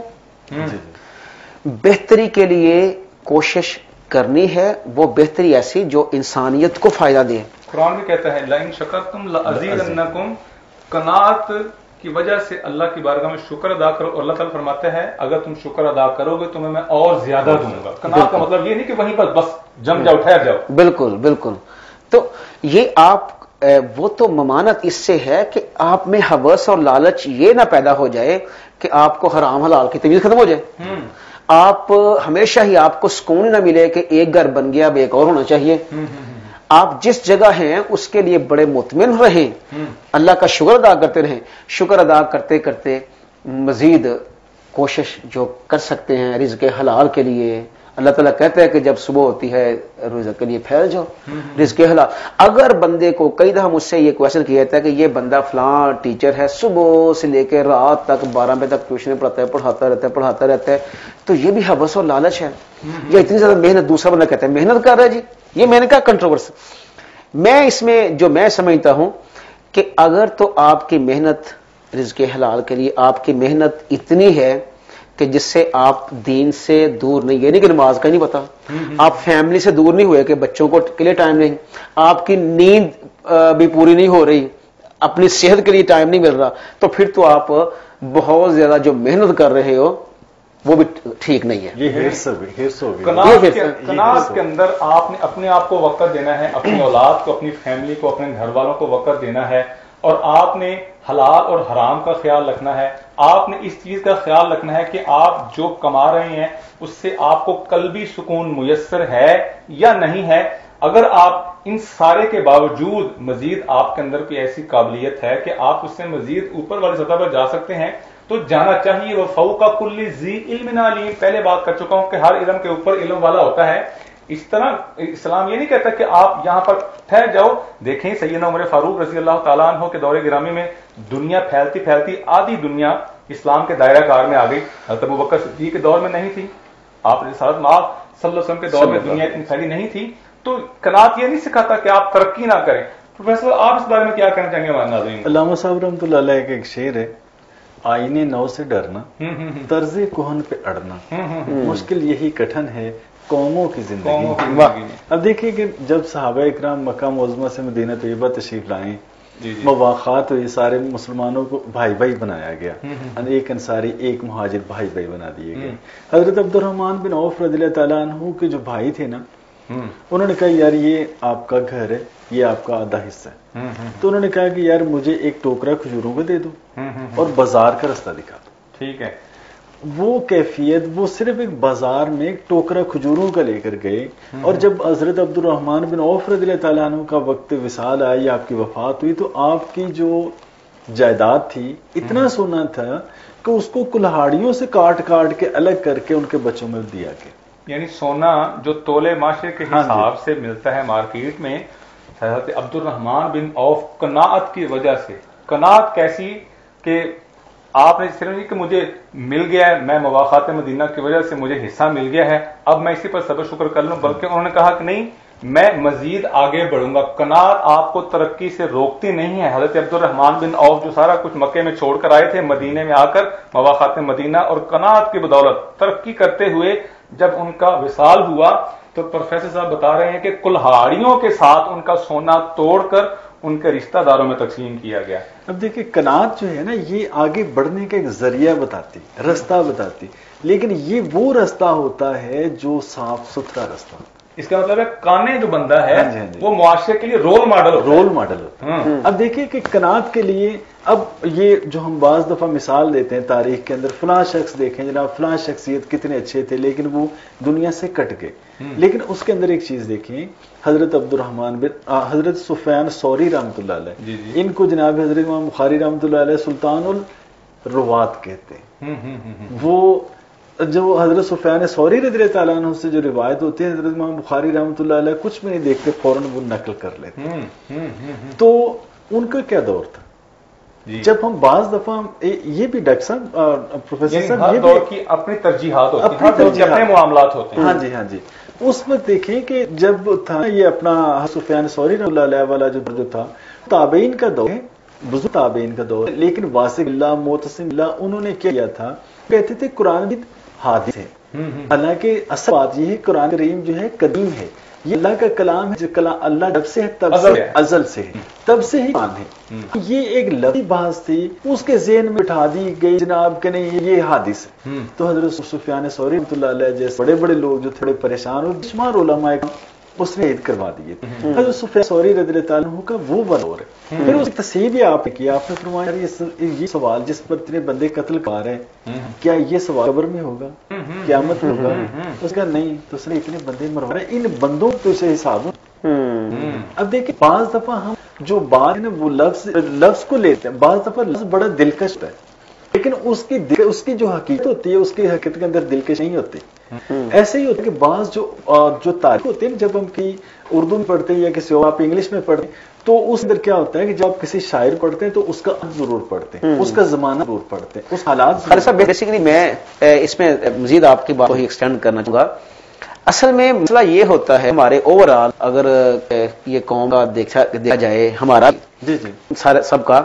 بہتری کے لیے کوشش کرنی ہے. وہ بہتری ایسی جو انسانیت کو فائدہ دے. قرآن بھی کہتا ہے لَإِن شَكَرْتُمْ لَأَزِيدَنَّكُمْ، قناعت کی وجہ سے اللہ کی بارگاہ میں شکر ادا کرو. اللہ تعالیٰ فرماتا ہے اگر تم شکر ادا کرو گے تمہیں میں اور زیادہ دوں گا. قناعت کا مطلب یہ نہیں کہ وہیں پر بس جم جاؤ، ٹھہر جاؤ. بالکل بالکل. تو یہ آپ وہ تو ممانت اس سے ہے کہ آپ میں ہوس اور لالچ یہ نہ پیدا ہو جائے کہ آپ کو حرام حلال کی تمیز ختم ہو جائے. آپ ہمیشہ ہی آپ کو سکون نہ ملے کہ ایک گھر بن گیا اب ایک اور ہونا چاہیے. آپ جس جگہ ہیں اس کے لیے بڑے مطمئن رہیں، اللہ کا شکر ادا کرتے رہیں. شکر ادا کرتے کرتے مزید کوشش جو کر سکتے ہیں رزق حلال کے لیے. اللہ تعالیٰ کہتا ہے کہ جب صبح ہوتی ہے رزق کے لیے پھیل جاؤ، رزق حلال. اگر بندے کو کئی دفعہ مجھ سے یہ کویشچن کیا جاتا ہے کہ یہ بندہ فلاں ٹیچر ہے، صبح سے لے کے رات تک 12 بجے تک ٹیوشن پڑھاتا ہے، پڑھاتا رہتا ہے، تو یہ بھی ہوس اور لالچ ہے یا اتنی زیادہ محنت؟ دوسرا بندہ کہتا ہے محنت کر رہا ہے جی، یہ میں نے کہا کنٹروورسی. میں اس میں جو میں سمجھتا ہوں کہ اگر تو آپ کی محنت رزق حلال کے لیے آپ کی محنت اتنی ہے کہ جس سے آپ دین سے دور نہیں، یہ نہیں کہ نماز کا نہیں پتا، آپ فیملی سے دور نہیں ہوئے کہ بچوں کو کے لیے ٹائم نہیں، آپ کی نیند بھی پوری نہیں ہو رہی، اپنی صحت کے لیے ٹائم نہیں مل رہا، تو پھر تو آپ بہت زیادہ جو محنت کر رہے ہو وہ بھی ٹھیک نہیں ہے. یہ قناعت کے اندر آپ نے اپنے آپ کو وقت دینا ہے، اپنی اولاد کو، اپنی فیملی کو، اپنے گھر والوں کو وقت دینا ہے، اور آپ نے حلال اور حرام کا خیال رکھنا ہے. آپ نے اس چیز کا خیال رکھنا ہے کہ آپ جو کما رہے ہیں اس سے آپ کو قلبی سکون میسر ہے یا نہیں ہے. اگر آپ ان سارے کے باوجود مزید آپ کے اندر کوئی ایسی قابلیت ہے کہ آپ اس سے مزید اوپر والی سطح پر جا سکتے ہیں تو جانا چاہیے. وہ فوق کل ذی علم علیم، پہلے بات کر چکا ہوں کہ ہر علم کے اوپر علم والا ہوتا ہے. اس طرح اسلام یہ نہیں کہتا کہ آپ یہاں پر ٹھہر جاؤ. دیکھیں سیدنا عمر فاروق رضی اللہ تعالیٰ عنہ کے دور گرامی میں دنیا پھیلتی پھیلتی آدھی دنیا اسلام کے دائرہ کار میں آ گئی. حضرت ابوبکر صدیق کے دور میں نہیں تھی، آپ رسالت مآب صلی اللہ علیہ وسلم کے دور میں دنیا اتنی پھیلی نہیں تھی. تو قناعت یہ نہیں سکھاتا کہ آپ ترقی نہ کریں. پروفیسر آپ اس بارے میں کیا کہنا چاہیں گے ہمارے ناظرین؟ علامہ صاحب رحمۃ اللہ علیہ کا ایک شعر ہے، آئینے نو سے ڈرنا، طرز کہن پہ اڑنا، مشکل یہی کٹھن ہے قوموں کی زندگی. اب دیکھیے کہ جب صحابہ اکرام مکہ معظمہ سے مدینہ طیبہ تشریف لائیں، مواخات ہوئی، سارے مسلمانوں کو بھائی بھائی بنایا گیا، ایک انصاری ایک مہاجر بھائی بھائی بنا دیے گئے. حضرت عبد الرحمن بن عوف رضی اللہ تعالیٰ عنہ کے جو بھائی تھے نا، انہوں نے کہا یار یہ آپ کا گھر ہے، یہ آپ کا آدھا حصہ ہے. تو انہوں نے کہا کہ یار مجھے ایک ٹوکرا کھجوروں کو دے دو اور بازار کا رستہ دکھا دو. ٹھیک ہے. وہ کیفیت، وہ صرف ایک بازار میں ایک ٹوکرا کھجوروں کا لے کر گئے، اور جب حضرت عبد الرحمن بن عوف رضی اللہ تعالیٰ عنہ کا وقت وصال آیا یا آپ کی وفات ہوئی، تو آپ کی جو جائیداد تھی اتنا سونا تھا کہ اس کو کلہاڑیوں سے کاٹ کاٹ کے الگ کر کے ان کے بچوں میں دیا گیا. یعنی سونا جو تولے معاشرے کے حساب سے ملتا ہے مارکیٹ میں، حضرت عبد الرحمن بن عوف قناعت کی وجہ سے، قناعت کیسی کہ آپ نے صرف نہیں کہ مجھے مل گیا ہے، میں مواخات مدینہ کی وجہ سے مجھے حصہ مل گیا ہے، اب میں اسی پر صبر شکر کر لوں، بلکہ انہوں نے کہا کہ نہیں میں مزید آگے بڑھوں گا. قناعت آپ کو ترقی سے روکتی نہیں ہے. حضرت عبد الرحمن بن عوف جو سارا کچھ مکے میں چھوڑ کر آئے تھے، مدینے میں آ کر مواخات مدینہ اور قناعت کی بدولت ترقی کرتے ہوئے جب ان کا وصال ہوا تو پروفیسر صاحب بتا رہے ہیں کہ کلہاڑیوں کے ساتھ ان کا سونا توڑ کر ان کے رشتہ داروں میں تقسیم کیا گیا. اب دیکھیں قناعت جو ہے نا، یہ آگے بڑھنے کا ایک ذریعہ بتاتی، رستہ بتاتی، لیکن یہ وہ رستہ ہوتا ہے جو صاف ستھرا رستہ. اس کا مطلب ہے کانے جو بندہ ہے وہ معاشرے کے لیے رول ماڈل ہوتا ہے. اب دیکھیے کہ قناعت کے لیے اب یہ جو ہم بعض دفعہ مثال دیتے ہیں تاریخ کے اندر، فلاں شخص دیکھیں جناب فلاں شخصیت کتنے اچھے تھے لیکن وہ دنیا سے کٹ گئے. لیکن اس کے اندر ایک چیز دیکھیں، حضرت عبد الرحمن بن حضرت سفیان ثوری رحمۃ اللہ علیہ، ان کو جناب حضرت امام بخاری رحمۃ اللہ علیہ سلطان الروات کہتے ہیں. وہ جو حضرت سفیان ثوری رضی اللہ تعالیٰ عنہ سے جو روایت ہوتی ہے، حضرت امام بخاری رحمۃ اللہ علیہ کچھ بھی نہیں دیکھتے فوراً وہ نقل کر لیتے. تو ان کا کیا دور تھا؟ جب ہم بعض دفعہ یہ بھی ڈاکٹر صاحب پروفیسر صاحب، یہ دور کی اپنی ترجیحات ہوتی ہیں، اپنے معاملات ہوتے ہیں. ہاں جی. اس وقت دیکھیں کہ جب تھا یہ اپنا سفیان ثوری رحمۃ اللہ علیہ والا جو تھا تابعین کا دور ہے، بزرگ تابعین کا دور ہے، لیکن واسق اللہ معتصم اللہ انہوں نے کیا تھا، کہتے تھے قرآن بھی حادث ہے، حالانکہ اصل بات یہ ہے قرآن کریم جو ہے قدیم ہے، یہ اللہ کا کلام ہے، جو کلام اللہ جب سے ہے تب سے ازل سے ہے، تب سے ہی قرآن ہے۔ یہ ایک لفظی بحث تھی، اس کے ذہن میں بٹھا دی گئی جناب کہ نہیں یہ حادث ہے، تو حضرت سفیان ثوری رحمۃ اللہ علیہ جیسے بڑے بڑے لوگ جو تھوڑے پریشان اور شمار علماء اس نے عید کروا دیے تھے۔ حضرت سفیان ثوری رضی اللہ تعالیٰ عنہ کا وہ دور ہے۔ پھر اس کی تصحیح بھی آپ نے کیا، آپ نے فرمایا یہ سوال جس پر اتنے بندے قتل کر رہے ہیں، کیا یہ سوال قبر میں ہوگا، قیامت میں ہوگا؟ اس کا نہیں، تو اس نے اتنے بندے مروا رہے، ان بندوں تو اسے حساب۔ اب دیکھیں بعض دفعہ ہم جو بات ہے نا وہ لفظ کو لیتے ہیں، بعض دفعہ لفظ بڑا دلکش ہے، لیکن اس کی جو حقیقت ہوتی ہے اس کی حقیقت کے اندر دلکش نہیں ہوتی۔ ایسے ہی ہوتا ہے کہ بعض جو تاریخ ہوتے ہیں جب ہم کی اردو میں پڑھتے ہیں یا کسی اور آپ انگلش میں پڑھتے ہیں تو اس اندر کیا ہوتا ہے کہ جب آپ کسی شاعر پڑھتے ہیں تو اس کا عہد ضرور پڑھتے ہیں، اس کا زمانہ ضرور پڑھتے ہیں، اس حالات صاحب بیسیکلی میں اس میں مزید آپ کی بات کو ہی ایکسٹینڈ کرنا چاہوں گا۔ اصل میں مسئلہ یہ ہوتا ہے ہمارے اوور آل اگر یہ قوم کا دیکھا جائے ہمارا سب کا،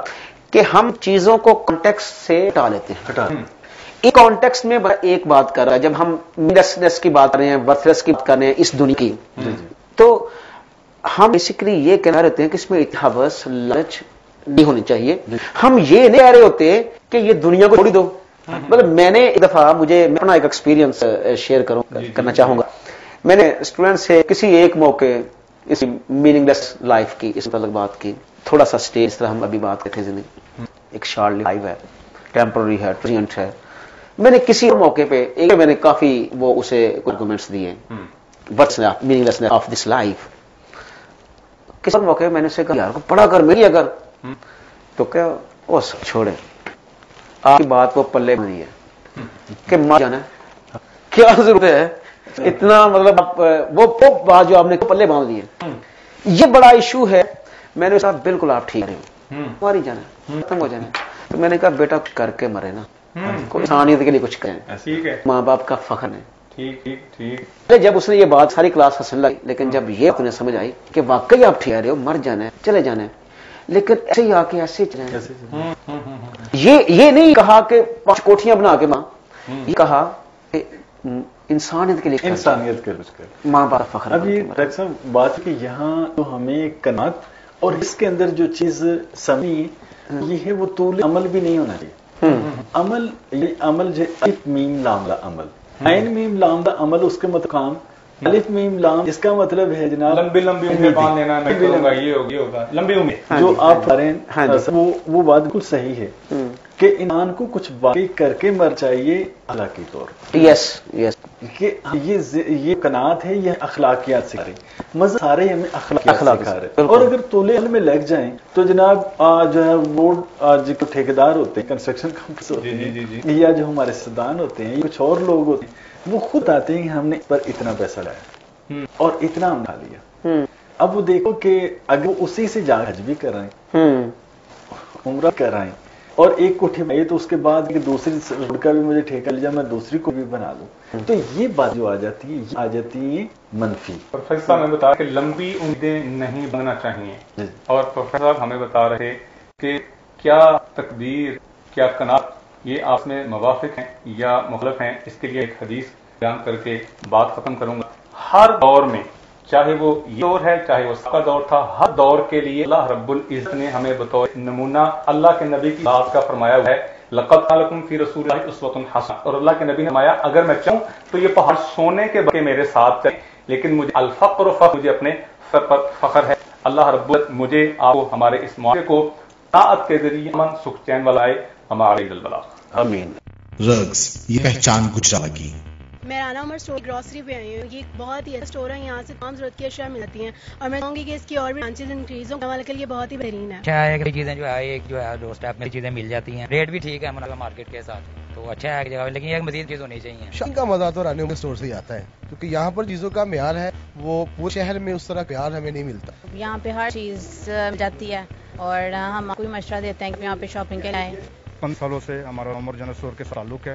کہ ہم چیزوں کو کانٹیکسٹ سے ہٹا لیتے ہیں۔ اس کانٹیکسٹ میں ایک بات کر رہا ہے، جب ہم مینڈسنس کی بات کر رہے ہیں، ورتھلیس کی بات کر رہے ہیں اس دنیا کی، تو ہم بیسیکلی یہ کہنا رہتے ہیں کہ اس میں اتحابس لالچ نہیں ہونی چاہیے۔ ہم یہ نہیں کہہ رہے ہوتے کہ یہ دنیا کو چھوڑ دو۔ مطلب میں نے ایک دفعہ میں اپنا ایک ایکسپیرینس شیئر کرنا چاہوں گا۔ میں نے اسٹوڈنٹ سے کسی ایک موقع اس میننگ لیس لائف کی اس متعلق بات کی، تھوڑا سا اسٹیج اس طرح ہم ابھی بات کرتے ہیں، ایک شارٹ لائف ہے، ٹیمپرری ہے، ٹرانزینٹ ہے۔ میں نے کسی موقع پہ میں نے کافی وہ اسے آرگومنٹس دیے، what's meaning lessons of this life. کسی موقع میں نے اسے کہا یار کو پڑھا کر میری اگر، تو کیا وہ چھوڑے آپ کی بات کو پلے بنی ہے کہ ماں جانا کیا ضرورت ہے اتنا، مطلب وہ بات جو آپ نے پلے باندھ دی ہے، یہ بڑا ایشو ہے۔ میں نے کہا بالکل آپ ٹھیک رہے ہماری جانا ختم ہو جانا، تو میں نے کہا بیٹا کر کے مرے نا، کوئی انسانیت کے لیے کچھ کریں، ماں باپ کا فخر ہے۔ جب اس نے یہ بات ساری کلاس ہنسنے لگی، لیکن جب یہ اپنے سمجھ آئی کہ واقعی آپ ٹھیک رہے ہو، مر جانا ہے چلے جانا ہے، لیکن ایسے ہی آ کے ایسے چلے، یہ نہیں کہا کہ 5 کوٹھیاں بنا کے ماں، یہ کہا کہ انسانیت کے لیے، انسانیت کے لیے ماں باپ فخر۔ اب یہ ڈاکٹر صاحب بات کہ یہاں تو ہمیں قناعت اور اس کے اندر جو چیز سمجھی یہ ہے وہ طول عمل بھی نہیں ہونا چاہیے۔ عمل یہ عمل جو الف میم لام لا عمل، عین میم لام دا عمل اس کے مقام، الف میم لام اس کا مطلب ہے جناب لمبی امید باندھ لینا، میں کروں گا یہ ہوگا لمبی امید۔ جو آپ کہہ رہے ہیں وہ بات بالکل صحیح ہے کہ انسان کو کچھ واقعی کر کے مر چاہیے اخلاقی طور پر۔ یس کہ یہ قناعت ہے، یہ اخلاقیات سکھا رہی، مزہ سارے ہمیں اخلاق سکھا رہے۔ اور اگر طول عمل میں لگ جائیں تو جناب جو ہے روڈ جو ٹھیکیدار ہوتے ہیں، کنسٹرکشن کمپنیز ہوتے ہیں، یا جو ہمارے سدان ہوتے ہیں، کچھ اور لوگ ہوتے ہیں، وہ خود آتے ہیں کہ ہم نے اس پر اتنا پیسہ لایا اور اتنا ہم ڈال لیا۔ اب وہ دیکھو کہ اگر وہ اسی سے جا حج بھی کر رہے ہیں، عمرہ کر رہے ہیں، اور ایک کوٹھی میں تو اس کے بعد کہ دوسری روڈ کا بھی مجھے ٹھیکہ لیا، میں دوسری کو بھی بنا لوں، تو یہ بات جو آ جاتی ہے یہ آ جاتی ہے منفی۔ پروفیسر صاحب ہمیں بتا کہ لمبی امیدیں نہیں بننا چاہیے، اور پروفیسر صاحب ہمیں بتا رہے کہ کیا تقدیر کیا قناعت یہ آپ میں موافق ہیں یا مخالف ہیں، اس کے لیے ایک حدیث بیان کر کے بات ختم کروں گا۔ ہر دور میں، چاہے وہ یہ دور ہے چاہے وہ سابقہ دور تھا، ہر دور کے لیے اللہ رب العزت نے ہمیں بطور نمونہ اللہ کے نبی کی بات کا فرمایا ہوا ہے، لقد کان لکم فی رسول اللہ اسوۃ حسنہ، اور اللہ کے نبی نے فرمایا اگر میں چاہوں تو یہ پہاڑ سونے کے بقے میرے ساتھ چلیں، لیکن مجھے الفقر فخر، مجھے اپنے سر پر فخر ہے۔ اللہ رب العزت مجھے آپ کو ہمارے اس معاشرے کو طاعت کے ذریعے امن سکھ چین والا ہے، ہمارے عید البلاغ آمین۔ رگز یہ پہچان گجرات کی۔ میں رانا عمر اسٹور گروسری پہ آئی ہوں، یہ بہت ہی اچھا اسٹور ہے، یہاں سے تمام ضرورت کی اشیاء ملتی ہیں، اور میں چاہوں گی کہ اس کی اور بھی برانچز انکریز ہوں، والے کے لیے بہت ہی بہترین ہے۔ اچھا ہے کہ چیزیں جو ہے ایک جو ہے ڈور اسٹیپ میں چیزیں مل جاتی ہیں، ریٹ بھی ٹھیک ہے مناسب مارکیٹ کے ساتھ، تو اچھا ہے ایک جگہ، لیکن ایک مزید چیز ہونی چاہیے۔ شاپنگ کا مزہ تو رانا عمر اسٹور سے ہی آتا ہے، کیونکہ یہاں پر چیزوں کا معیار ہے وہ پورے شہر میں اس طرح معیار ہمیں نہیں ملتا۔ یہاں پہ ہر چیز مل جاتی ہے، اور ہم آپ کو مشورہ دیتے ہیں کہ یہاں پہ شاپنگ کے لیے آئیں۔ 5 سالوں سے ہمارا عمر جنرل اسٹور کے تعلق ہے،